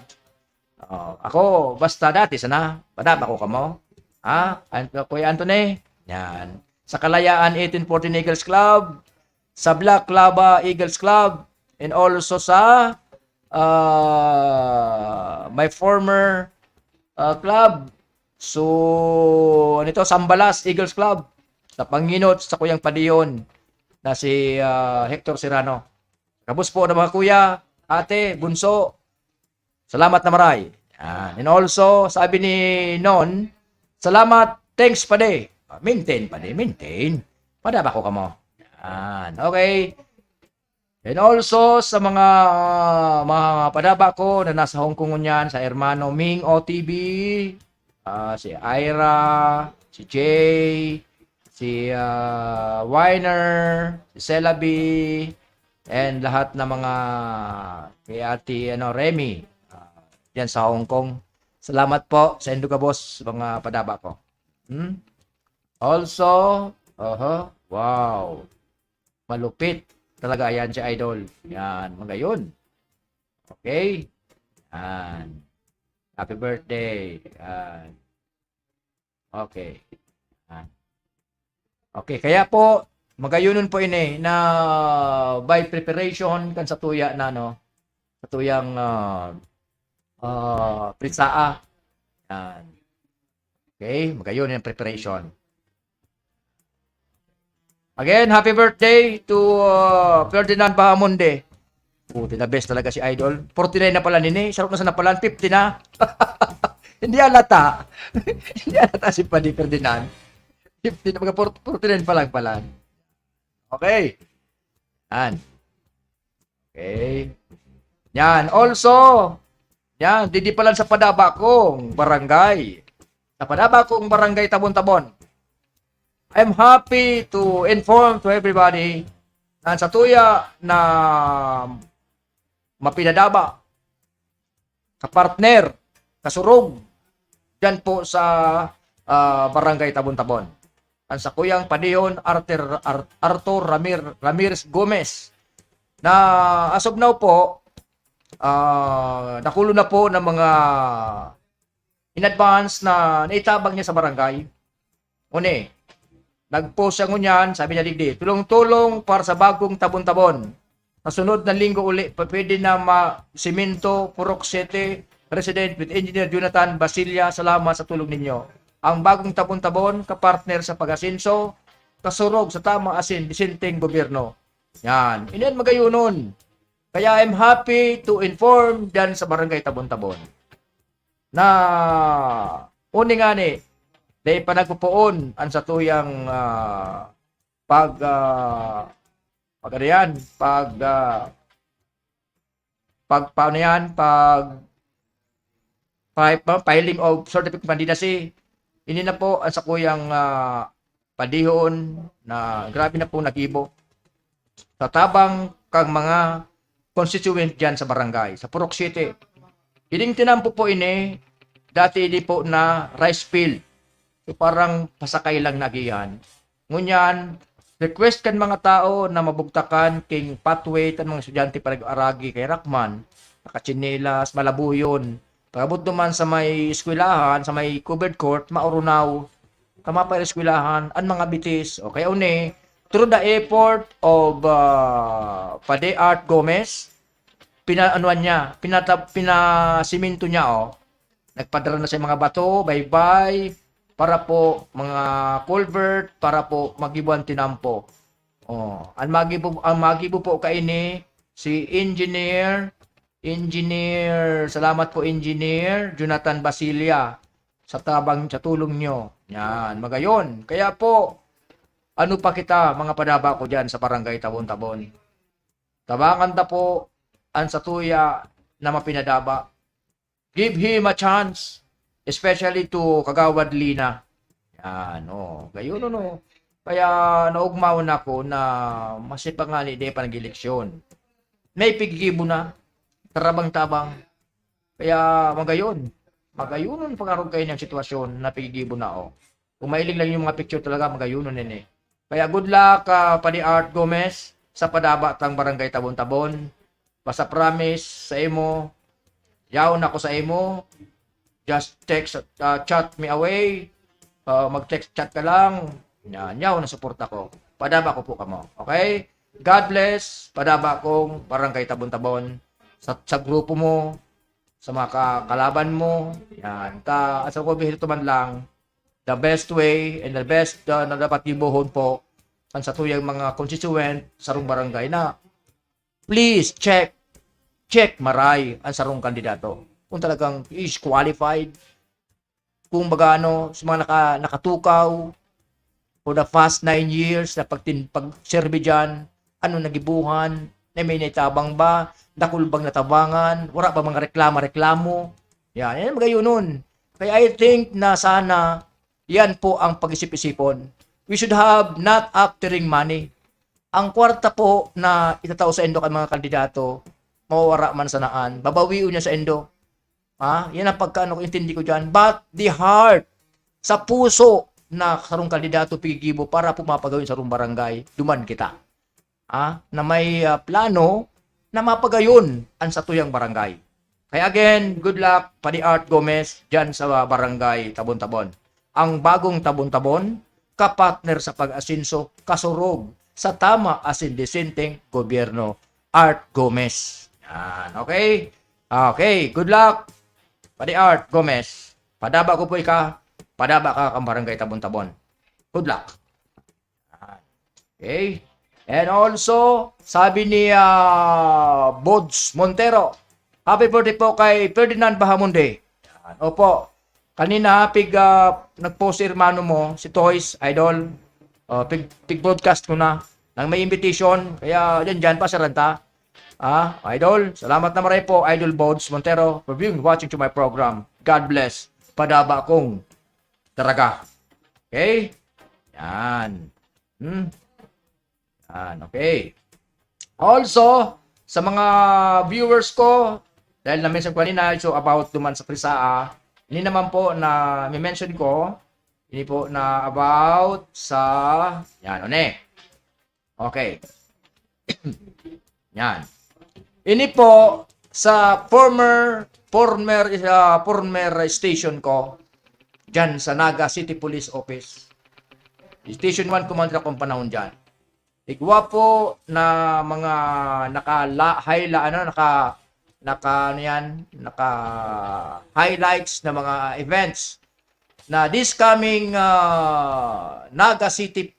Ako, basta dati sana. Padaba ko kamo. Kuya Anthony. Yan. Sa Kalayaan 1814 Eagles Club, sa Black Lava Eagles Club, and also sa my former club. So, Sambalas Eagles Club, sa Panginot, sa Kuyang Padiyon, na si Hector Serrano. Kapos po na mga kuya, ate, bunso, salamat na maray. And also, sabi ni Non, salamat, thanks Pade. Maintain, Pade, maintain. Padaba ko kamo. Okay. And also, sa mga padaba ko na nasa Hong Kong yan, sa Hermano Ming OTV, si Ira, si Jay, si Weiner, si Celabi, and lahat na mga kay Ate Remy, yan sa Hong Kong. Salamat po sa Induga Boss, mga padaba ko. Also, wow, malupit talaga yan si Idol. Yan, mga yun. Okay. Yan. Happy birthday. Yan. Okay. Yan. Okay, kaya po, magayunon po ini na by preparation kan sa tuya na sa tuyang pritsaa. Yan. Okay, magayon yung preparation. Again, happy birthday to Ferdinand Bahamonde. The best talaga si Idol. 49 na pala nini. Sarap na sa napalan. 50 na. Hindi alata. Hindi alata si Padi Ferdinand. 50 na. 49 pa lang pala. Okay. Yan. Okay. Yan. Also, yan. Didi pala sa Padaba kong barangay. Sa Padaba kong barangay Tabon-Tabon. I'm happy to inform to everybody na sa tuya na mapinadaba, kapartner, kasurog, dyan po sa barangay Tabon-Tabon. Ang sa kuyang Padihon, Arthur Ramirez Gomez, na as of now po, nakulo na po ng mga in advance na naitabang niya sa barangay. Une, nag-post siya ngunyan, sabi niya digdi, tulong-tulong para sa bagong Tabon-Tabon. Sa sunod na linggo uli, pwede na ma-simento, Purok City, Resident with Engineer Jonathan Basilia, salamat sa tulong ninyo. Ang bagong Tabon-Tabon, kapartner sa pag-asinso, kasurog sa tamang asin, disenteng gobyerno. Yan, inan magayunon. Kaya I'm happy to inform dyan sa barangay Tabon-Tabon na uni nga ni, dahil pa nagpupuon ang sa tuyang pag filing of certificate of candidacy. Ini na po ang sa kuyang Padihon na grabe na po nagibo. Sa tabang kang mga constituent dyan sa barangay, sa Purok City. Ining tinampo po ini, dati di po na rice field. So parang pasakay lang nagiyan. Ngunyan, request kan mga tao na mabugtakan king pathway tan mga estudyante para aragi kay Rakman, nakachinelas, malabuyon, Pagabot naman sa may eskwelahan, sa may covered court, maurunaw, kama pa eskwelahan, ang mga bitis. O kaya une, through the effort of Pade Art Gomez, pinaanuan niya, pinasiminto niya, nagpadala na sa mga bato, bye-bye, para po mga culvert, para po magibuan tinampo. Ang magibo po kaini si Engineer, salamat po Engineer Jonathan Basilia sa tulong nyo. Yan, magayon. Kaya po, ano pa kita mga padaba ko dyan sa barangay Tabon-Tabon. Tabangan ta po ang satuya na mapinadaba. Give him a chance, especially to Kagawad Lina. Yan, gayon Kaya naugmaw na ko na masipangali di panag-eleksyon. May pigibo na, tarabang-tabang. Kaya magayonon pangarog kayo ng sitwasyon na pigibo na Kung mailing lang yung mga picture talaga, magayonon Kaya good luck, Padi Art Gomez, sa padaba tang barangay Tabon-Tabon. Basta promise sa imo, yaon ako sa imo, just text, chat me away, mag-text chat ka lang, yaon na support ako. Padaba ko po kamo. Okay? God bless, padaba kong barangay Tabon-Tabon, sa grupo mo, sa mga kalaban mo, yan. At sa kubihito man lang, the best way and the best na dapat gibuhon po ang sa tuyang mga constituent sa rong barangay na please check maray ang sarong kandidato. Kung talagang is qualified, kung bagano, sa mga nakatukaw for the past 9 years na pag-serve dyan, ano nagibuhan, na may naitabang ba, dakul bang natabangan, wala ba mga reklamo. Yan magayon nun. Kaya I think na sana yan po ang pag-isip-isipon. We should have not acting money. Ang kwarta po na itatao sa endo kay mga kandidato, mawawara man sa naan, babawiin niya sa endo. Yan ang pagkaano ko intindi ko dyan. But the heart, sa puso na sarong kandidato pigigibo para pumapagawin sa rong barangay, duman kita. Na may plano na mapagayon ang satuyang barangay. Kaya again, good luck, Padi Art Gomez, dyan sa barangay Tabon-Tabon. Ang bagong Tabon-Tabon, kapatner sa pag-asinso, kasurog sa tama asin disenteng gobyerno, Art Gomez. Yan, okay? Okay, good luck, Padi Art Gomez. Padaba ko po padaba ka kang barangay Tabon-Tabon. Good luck. Okay? And also, sabi ni Bods Montero, happy birthday po kay Ferdinand Bahamonde. Opo, kanina nag-post si hermano mo, si Toys, idol, pig-broadcast ko na, nang may invitation, kaya dyan pa sa ranta. Idol, salamat na maray po, Idol Bods Montero, for watching to my program. God bless. Padaba kong talaga. Okay? Yan. Okay. Also, sa mga viewers ko, dahil na-mention ko kanina, so about duman sa Trisaa, ini naman po na may-mention ko, ini po na about sa, yan, Okay. Yan. Ini po sa former station ko, dyan sa Naga City Police Office. Station 1 commander akong panahon dyan. Igwapo na mga naka-highlights na mga events na this coming Naga City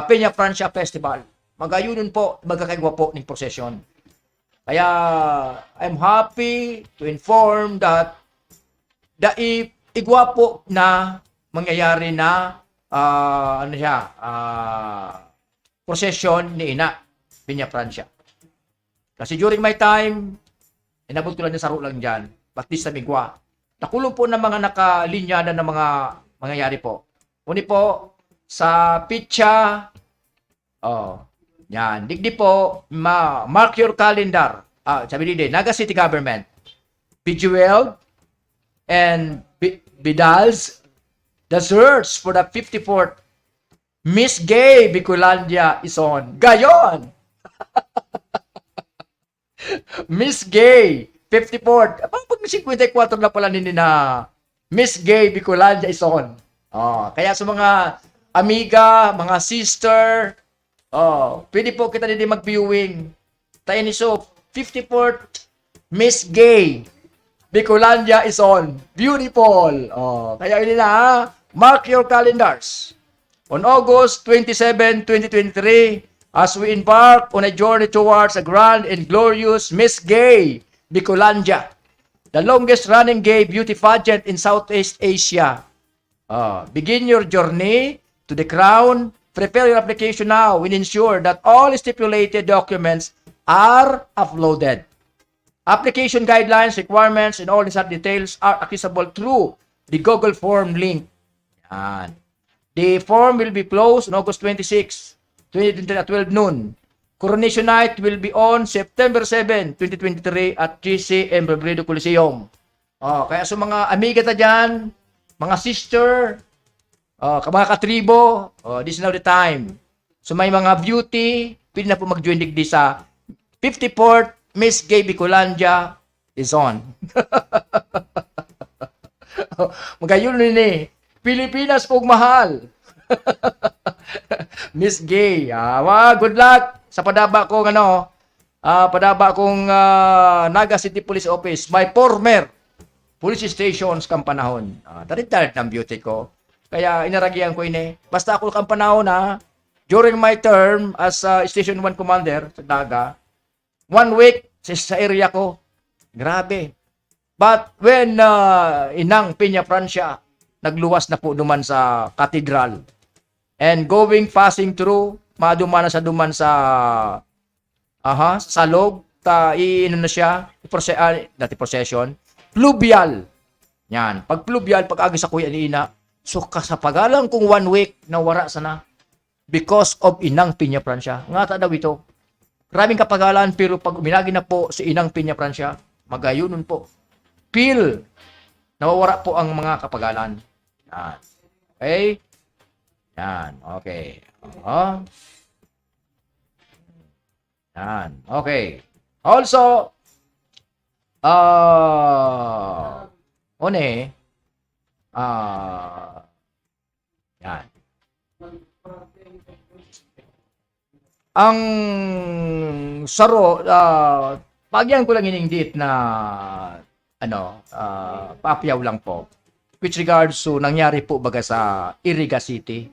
Peña Francia Festival. Magayunon po, magkakaigwapo ng procession. Kaya I'm happy to inform that igwapo na mangyayari na procession ni Ina Peña Francia. Kasi during my time, inabot ko lang yung saro lang dyan, Batista Migwa. Nakulong po ng mga nakalinyada ng mga mangyayari po. Uni po, sa Pitcha, yan, digdi po, mark your calendar. Sabi din, Naga City Government, Bejeweled, and Vidal's, the search for the 54th Miss Gay Bicolandia is on. Gayon! Miss Gay, 54th. yung 54 na pala nini na Miss Gay Bicolandia is on. Kaya sa mga amiga, mga sister, pwede po kita din mag-viewing. Tayo ni so, 54th Miss Gay Bicolandia is on. Beautiful. Kaya yun na, mark your calendars. On August 27, 2023, as we embark on a journey towards a grand and glorious Miss Gay Bicolandia, the longest running gay beauty pageant in Southeast Asia. Begin your journey to the crown. Prepare your application now and ensure that all stipulated documents are uploaded. Application guidelines, requirements, and all necessary details are accessible through the Google Form link. Yan. The form will be closed on August 26, 2023 at 12 noon. Coronation night will be on September 7, 2023 at GCM Robredo Coliseum. Kaya sa mga amiga ta dyan, mga sister, mga katribo, this is now the time. So may mga beauty, pwede na po mag-join digdi sa 54th Miss Gay Bicolandia is on. Magayon ni Pilipinas pong mahal. Miss Gay. Good luck sa padaba kong Naga City Police Office. My former police stations kang panahon. Tarit-tarit ng beauty ko. Kaya inaragihan ko ini. Basta ako kang panahon during my term as Station 1 Commander sa Naga, 1 week sa area ko. Grabe. But when Inang Peña Francia nagluwas na po duman sa cathedral and passing through maduman na sa duman sa salog na siya procession pluvial yan pag pluvial pag agi sa kuya ni ina so kasapagalan kung 1 week na wara sana because of Inang Peña Francia nga ta daw ito maraming kapagalan pero pag uminagi na po si Inang Peña Francia magayunon po feel nawawara po ang mga kapagalan. Yan. Okay? Yan. Okay. Yan. Okay. Also, yan. Ang saro, pagyan ko lang inindit na paapyaw lang po. With regards to nangyari po baga sa Iriga City,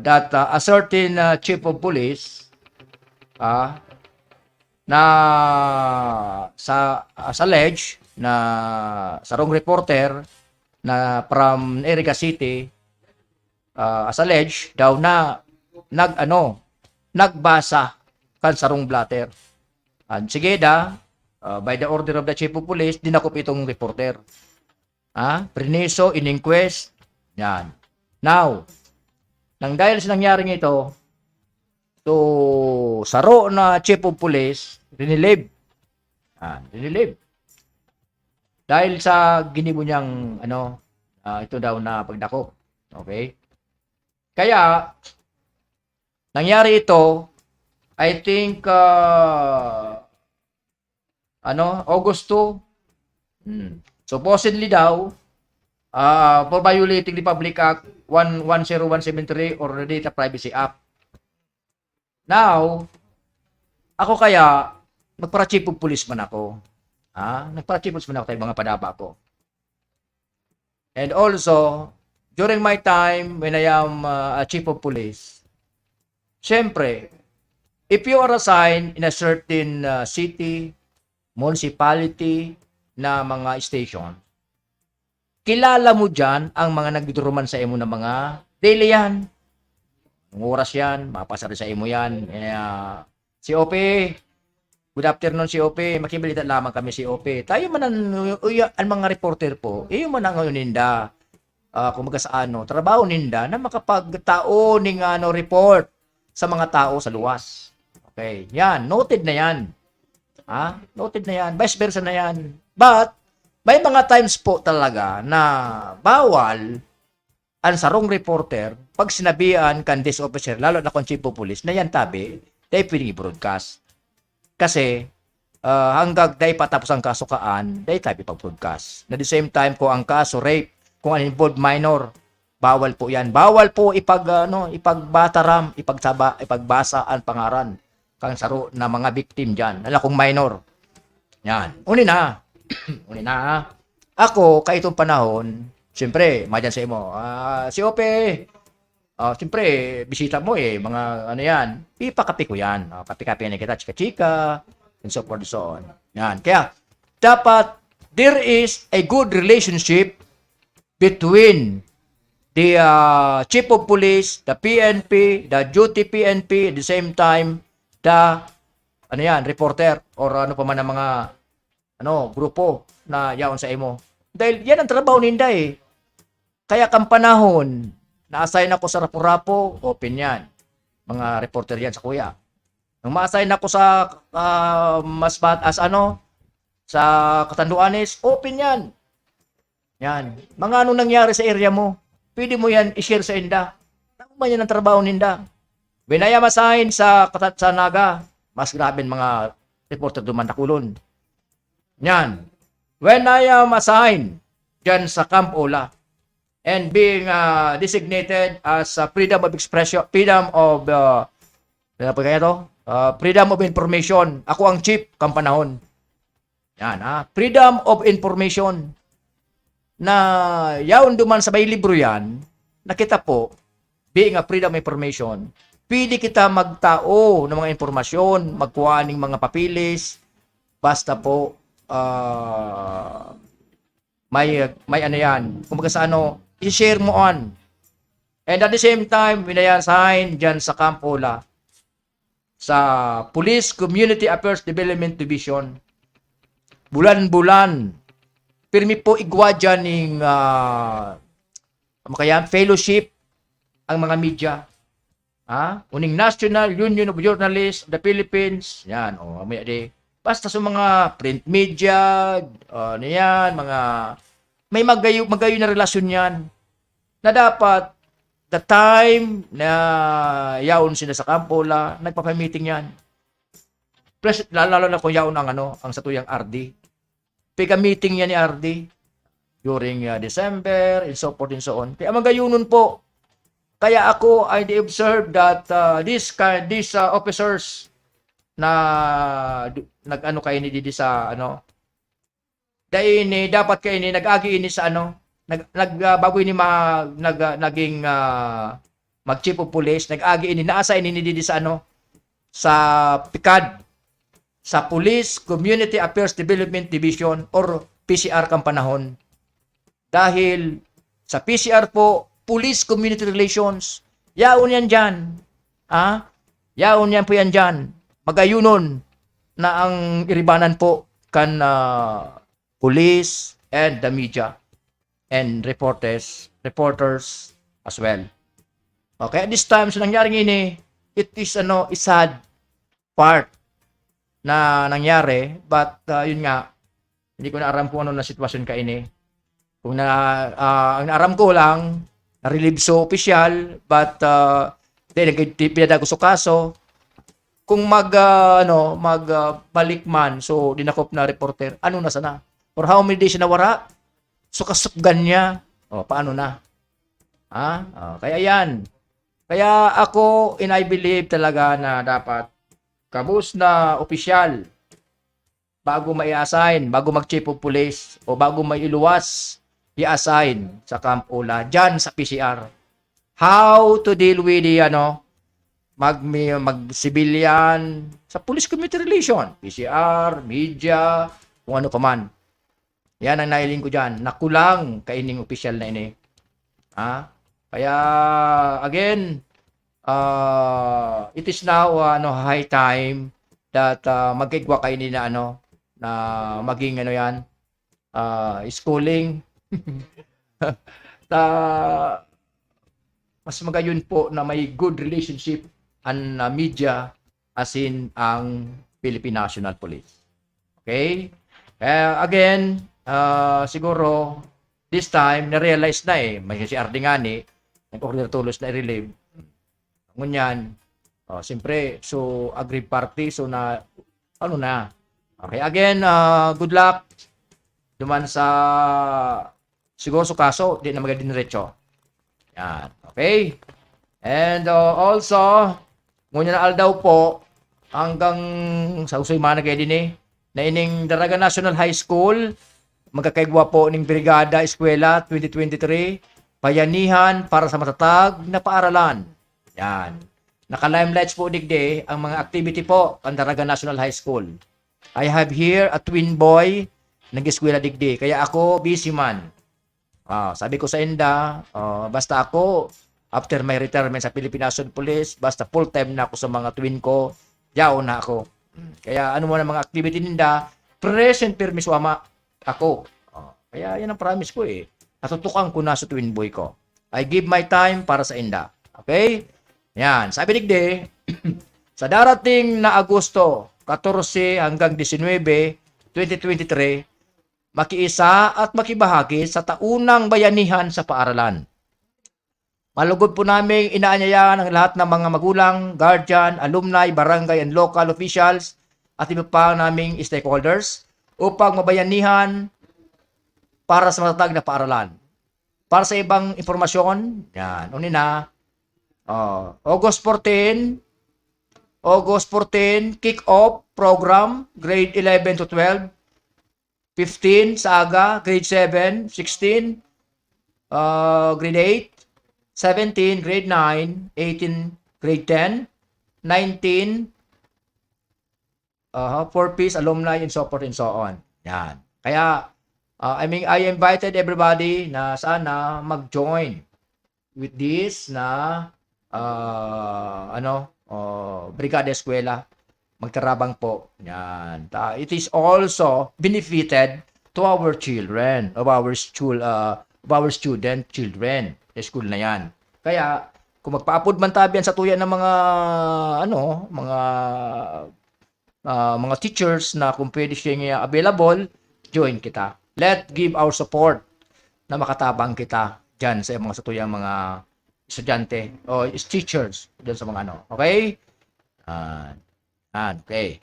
that a certain chief of police na alleged na sarong reporter na from Iriga City as alleged daw na nagbasa kan sarong blatter. Sige by the order of the chief of police dinakop itong reporter. Priniso, in-inquest. Yan. Now, nang dahil sa nangyaring ito, so, saro na chief of police, rinilib. Rinilib. Dahil sa ginibo niyang, ito daw na pagdakop. Okay? Kaya, nangyari ito, I think, August 2, supposedly daw, for violating the Public Act 10173 or the Data Privacy Act. Now, ako kaya, nagpara-chief of police man ako. Nagpara-chief of police man ako tayo mga padaba ko. And also, during my time when I am a chief of police, syempre, if you are assigned in a certain city, municipality, na mga station, kilala mo dyan ang mga nagduduruman sa imo na mga daily yan. Ang oras yan, mapasa rin sa imo yan. Si OP, good afternoon si OP, makibalita lamang kami si OP. Tayo man ang mga reporter po, iyo man ang ngayon ninda, kung sa trabaho ninda na makapagtao ng report sa mga tao sa luwas. Okay, yan, noted na yan. Noted na yan, vice versa na yan. But, may mga times po talaga na bawal ang sarong reporter pag sinabihan kan this officer, lalo na kung chief of police, na yan tabi, tayo pwedeng i-broadcast. Kasi, hanggang day patapos ang kasukaan, day tayo ipag-broadcast. At the same time, kung ang kaso rape, kung ang involved minor, bawal po yan. Bawal po ipagbataram, ipagbasa ang pangaran kang saro na mga victim dyan. Lalo kung minor. Yan. Uni na. Uni na ha. Ako, kay itong panahon, siyempre, madyan sa imo, si Ope, siyempre, bisita mo mga ano yan, ipakapi ko yan. Kapi-kapi na kita, chika-chika, and so forth and so on. Yan. Kaya, dapat, there is a good relationship between the chief of police, the PNP, the duty PNP, at the same time, the reporter or ano pa man ang mga grupo na yaon sa imo. Dahil yan ang trabaho ninda eh. Kaya kang panahon, na-assign ako sa Rapo-Rapo, open yan. Mga reporter yan sa kuya. Nung ma-assign ako sa sa Catanduanes, open yan. Yan. Mga anong nangyari sa area mo, pwede mo yan i-share sa inda. Ano man yan ang trabaho ninda. Binaya masign sa Naga, mas grabe mga reporter dumandakulon. Yan. When I am assigned dyan sa Camp Ola and being designated as freedom of expression, freedom of freedom of information, ako ang chief kampanahon. Yan freedom of information. Na yaon duman sa may libro yan, nakita po, being a freedom of information, pwede kita magtao ng mga informasyon, magkuha ng mga papilis, basta po, may ano yan, kumbaga sa i-share mo on. And at the same time, winayasign dyan sa Camp Ola, sa Police Community Affairs Development Division, bulan-bulan, pirmi po igwa dyan ng fellowship ang mga media. Uning National Union of Journalists of the Philippines. Yan, basta sa mga print media, may magayo na relasyon yan. Na dapat, the time na yaon sila sa Camp Ola, nagpapamiting yan. Lalo na kung yaon ang satuyang RD. Pika-meeting yan ni RD during December, and so forth and so on. Kaya magayunon po. Kaya ako, I observe that these officers na kayo ni Didi sa dapat kayo ni nag-agi ini sa bago ini naging mag-chief of police, nag-agi ini, na-assign ni Didi sa sa PICAD, sa Police Community Affairs Development Division or PCR kang panahon. Dahil sa PCR po, Police Community Relations, yaon yan dyan. Yaon yan po yan dyan. Magayunon na ang iribanan po kan police and the media and reporters as well. Okay, at this time, so nangyaring ini, it is sad part na nangyari, but yun nga, hindi ko na aram kung ano na sitwasyon ka ini. Kung ang aram ko lang, na-relieve so official, but pinadago so kaso, kung magbalik man, so dinakop na reporter, ano na sana? For how many days na wara? So kasupgan niya, paano na? Kaya yan. Kaya ako, I believe talaga na dapat kabus na opisyal bago mai-assign, bago mag-chief of police o bago may iluwas, i-assign sa Camp Ola dyan sa PCR. How to deal with the mag-civilian sa Police Community Relation, PCR, media, kung ano pa man. Yan ang nailing ko dyan. Nakulang kaining opisyal na ini. Kaya again, it is now high time that magkigwa kayo na na maging schooling. Mas magayon po na may good relationship ang media as in ang Philippine National Police. Okay? Again, siguro this time na-realize na may si Ardingani nag-order tulos na i-relieve. Ngunyan, siyempre, so aggrieved party, so na, Okay, again, good luck. Duman sa siguro sa kaso, di na magandang diretso. Yan, okay? And also, ngunyan na aldaw po, hanggang sa usoy mana kayo din na ining Daraga National High School, magkakaigwa po ning Brigada Eskwela 2023, bayanihan para sa matatag na paaralan. Yan. Naka-limelights po digde ang mga activity po ang Daraga National High School. I have here a twin boy nag-eskwela digde. Kaya ako, busy man. Sabi ko sa inda, basta ako, after my retirement sa Philippine National Police, basta full-time na ako sa mga twin ko, yaw na ako. Kaya ano mo na mga activity ninda, present permis wama ako. Kaya yan ang promise ko Natutukan ko na sa twin boy ko. I give my time para sa inda. Okay? Yan. Sabi digde, sa darating na Agosto 14 hanggang 19, 2023, makiisa at makibahagi sa taunang bayanihan sa paaralan. Malugod po namin inaanyayahan ang lahat ng mga magulang, guardian, alumni, barangay, and local officials at iba pa naming stakeholders upang mabayanihan para sa matatag na paaralan. Para sa ibang informasyon, yan, unina, August 14, kick-off program, grade 11 to 12, 15 sa aga, grade 7, 16, grade 8, 17, grade 9, 18, grade 10, 19, 4Ps, alumni, and so forth and so on. Yan. Kaya, I invited everybody na sana mag-join with this na, Brigada Eskwela. Magtarabang po. Yan. It is also benefited to our children, of our student children. School na yan. Kaya, kung magpa-upload man tabi yan sa tuyan ng mga teachers na kung pwede siya available, join kita. Let's give our support na makatabang kita dyan sa mga satuyang mga estudyante o teachers dyan sa mga Okay? Okay.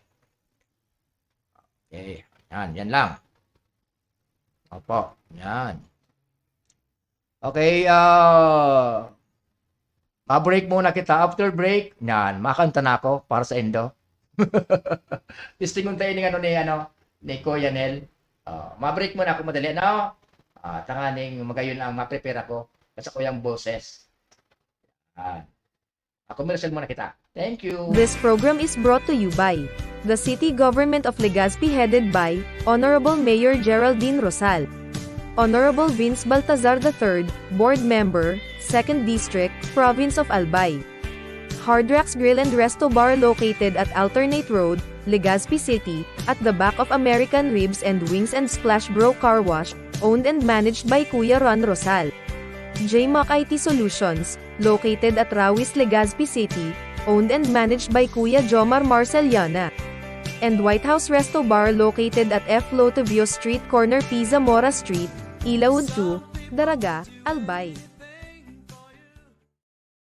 Okay. Yan lang. Opo. Yan. Okay, ma-break muna kita. After break, yan, makanta na ako para sa Indo. Listingon tayo ni Kuya Nel. Ma-break muna ako madali, tanganing magayon lang, ma-prepare ako sa kuyang boses. Commercial muna kita. Thank you. This program is brought to you by the City Government of Legazpi headed by Honorable Mayor Geraldine Rosal, Honorable Vince Baltazar III, Board Member, 2nd District, Province of Albay. Hard Rocks Grill and Resto Bar located at Alternate Road, Legazpi City, at the back of American Ribs and Wings and Splash Bro Car Wash, owned and managed by Kuya Ron Rosal. JMAC IT Solutions, located at Rawis, Legazpi City, owned and managed by Kuya Jomar Marceliana. And White House Resto Bar located at F. Lotavio Street corner P. Zamora Street, Ilaud 2, Daraga, Albay.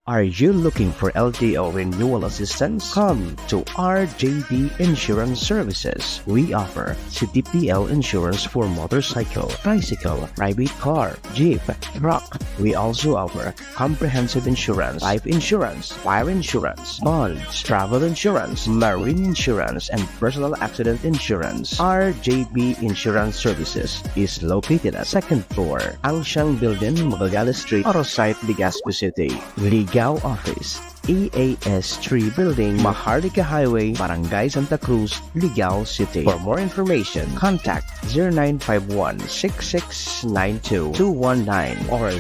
Are you looking for LTO renewal assistance? Come to RJB Insurance Services. We offer CTPL insurance for motorcycle, tricycle, private car, jeep, truck. We also offer comprehensive insurance, life insurance, fire insurance, bonds, travel insurance, marine insurance, and personal accident insurance. RJB Insurance Services is located at 2nd floor, Angshang Building, Magallanes Street, Orosite, Legazpi City. Ligao Office, EAS 3 Building, Maharlika Highway, Barangay Santa Cruz, Ligao City. For more information, contact 0951-6692-219 or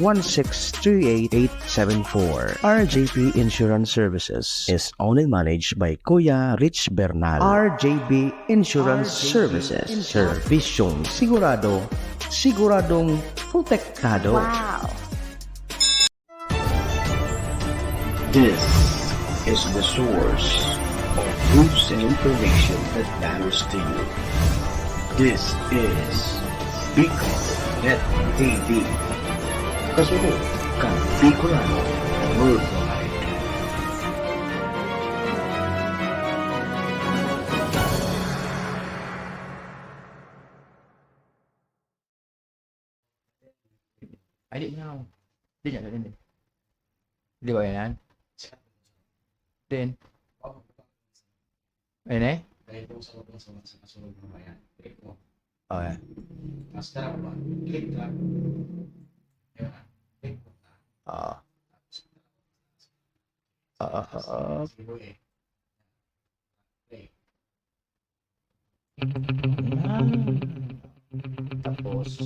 0917-1638874. RJB Insurance Services is owned and managed by Kuya Rich Bernal. RJB Insurance Services. Servisyong sigurado, siguradong protektado. Wow! This is the source of news and information that matters to you. This is Bicol TV. Kasunod kang Bicolano Worldwide. Ay, di mo na. Di niya, di. Di ba yan? Din. Ayun eh? Dahil po sa kasunod ng bayan. Click mo. Okay. Mas tara ba? Click lang. Ayun na. Click mo. Ah. Siguro eh. Play. Tapos,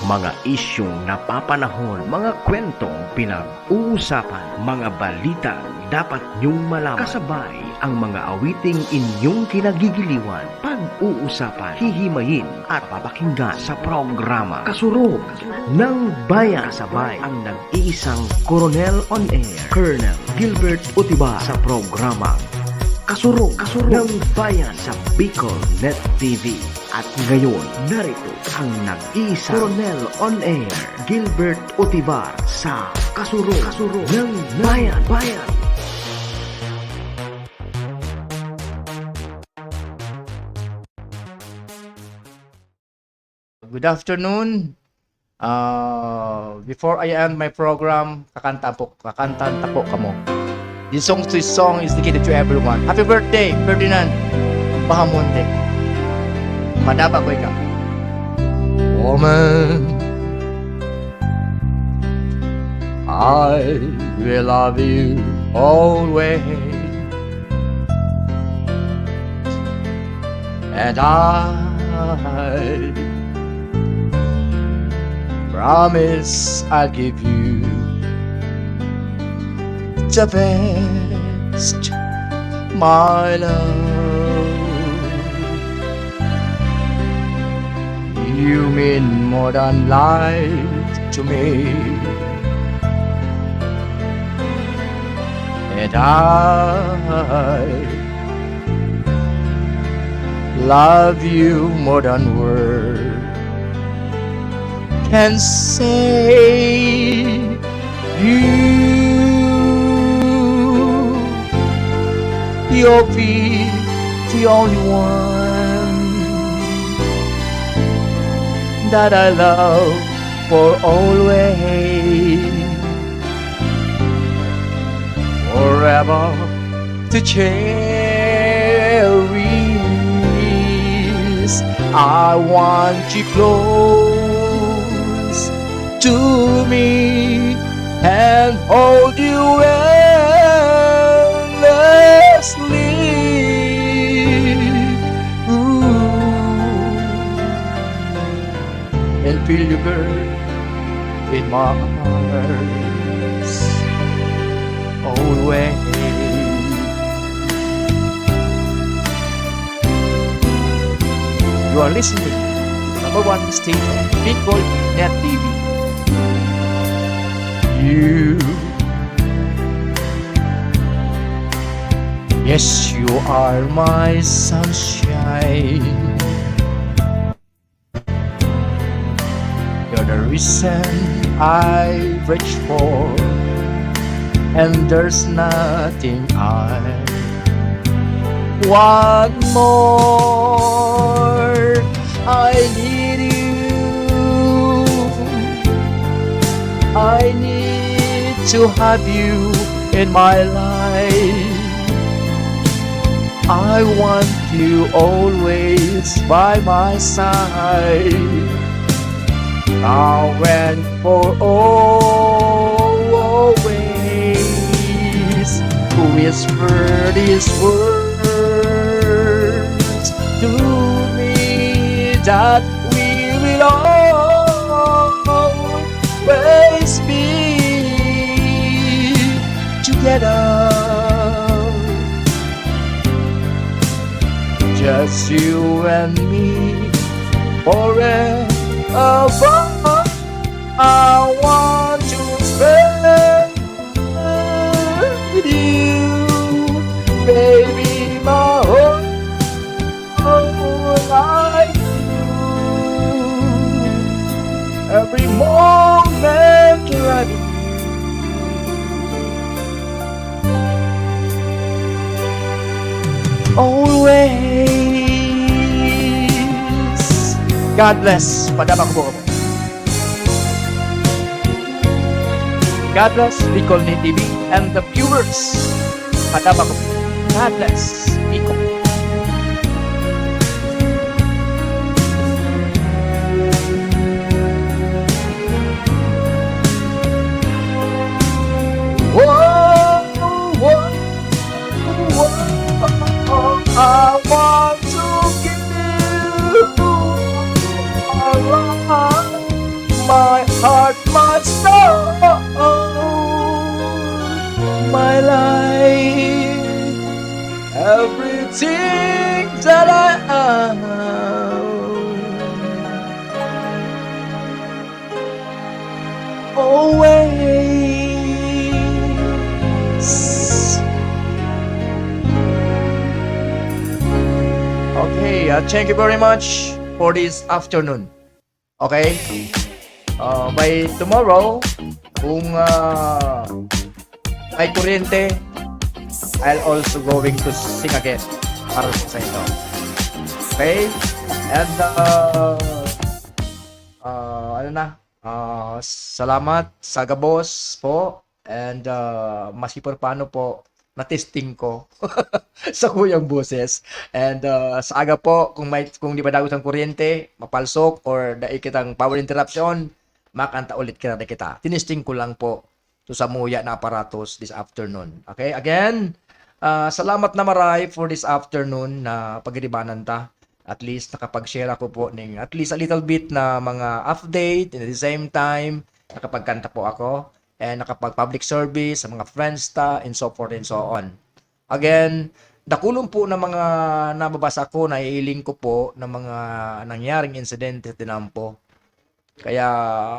Mga isyong napapanahon, mga kwentong pinag-uusapan, mga balita dapat niyong malaman. Kasabay ang mga awiting inyong kinagigiliwan, pag-uusapan, hihimayin at papakinggan sa programa Kasurog ng Bayan. Kasabay ang nag-iisang Coronel on Air, Colonel Gilbert Utiba sa programa Kasurog ng Bayan sa Bicol Net TV. At ngayon, narito ang nag-iisang Coronel on Air, Gilbert Utibar sa Kasurog ng Bayan. good afternoon. Before I end my program, kakanta po kamo. This song is dedicated to everyone. Happy birthday, Ferdinand Bahamonde. Madaba ko ikaw. Woman, I will love you always, and I promise I'll give you the best, my love. You mean more than life to me, and I love you more than words can say. You'll be the only one that I love for always, forever to cherish. I want you close to me and hold you endlessly. And feel you, girl, in my arms always. You are listening to number one station, Bicol Net TV. You, yes, you are my sunshine. You're the reason I reach for, and there's nothing I want more. I need you. I need to have you in my life. I want you always by my side, now and for always. Whisper these words to me that we will always be together. Just you and me forever. I want to spend with you, baby, my whole life. Every moment right. Always God bless. Padaba ko po. God bless Bicol Ni TV and the viewers. Padaba ko. God bless Bicol. I want to give my heart, my soul, my life, everything that I am. Always. Okay, thank you very much for this afternoon. Okay? By tomorrow, kung may kuryente, I'll also going to sing again para sa inyo. Okay? And ano na? Salamat sa gabos po. And masipar paano po na-testing ko sa kuyang boses. And sa aga po, kung di pa dagos ang kuryente, mapalsok, or dahil kitang power interruption, makanta ulit kita na kita. Tinesting ko lang po to sa muya na aparatos this afternoon. Okay? Again, salamat na maray for this afternoon na pagiribanan ta. At least nakapag-share ako po ng at least a little bit na mga update, and at the same time, nakapagkanta po ako. And nakapag-public service sa mga friends ta, and so forth and so on. Again, dakulong po na mga nababasa ko, naiiling ko po ng mga nangyaring insidente sa tinampo. Kaya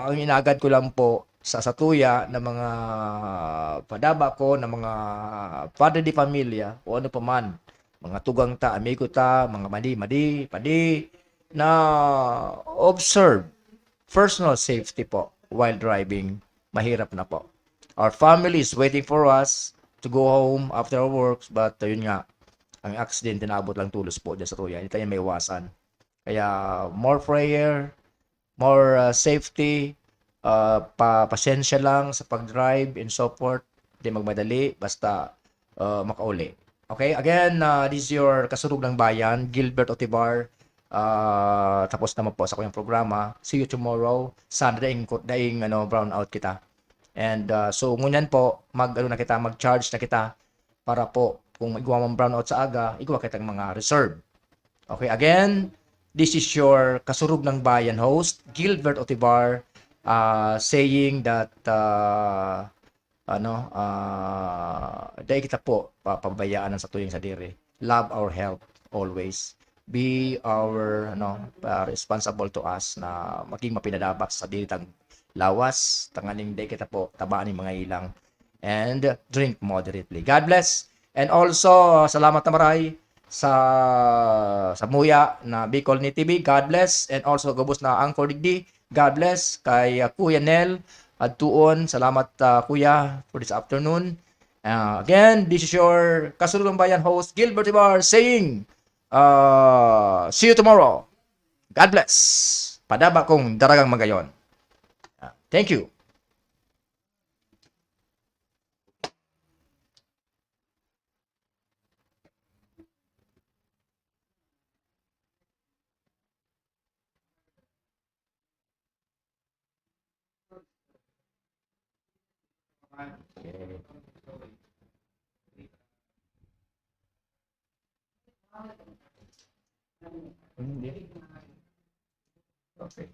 ang inagad ko lang po sa satuya ng mga padaba ko, ng mga padre de familia, o ano pa man, mga tugang ta, amigo ta, mga padi, na observe personal safety po while driving. Mahirap na po. Our family is waiting for us to go home after our works, but yun nga, ang accident tinabot lang tulos po dyan sa tuya. Hindi tayo may iwasan. Kaya more prayer, more safety, pasensya lang sa pag-drive and so forth. Hindi magmadali, basta makauli. Okay, again, this is your kasurug ng bayan, Gilbert Otibar. Tapos naman po sa kanyang programa. See you tomorrow. Sana daing brown out kita. And so ngunyan po, mag-charge na kita para po kung igawa mong brown out sa aga, igawa kitang mga reserve. Okay, again, this is your kasurug ng bayan host, Gilbert Otibar, saying that dahil kita po papabayaan sa tuyong sa dire. Love our health always. Be our responsible to us na maging mapinadabak sa dilitang lawas, tanganing day kita po tabaan ng mga ilang, and drink moderately. God bless. And also salamat na maray sa muya na Bicol Ni TV. God bless. And also gubos na Angkor Digdi. God bless kay Kuya Nel at tuon. Salamat Kuya for this afternoon. Again, this is your Kasulong Bayan host Gilbert Ibar saying see you tomorrow. God bless. Padaba kong daragang magayon. Thank you. Okay.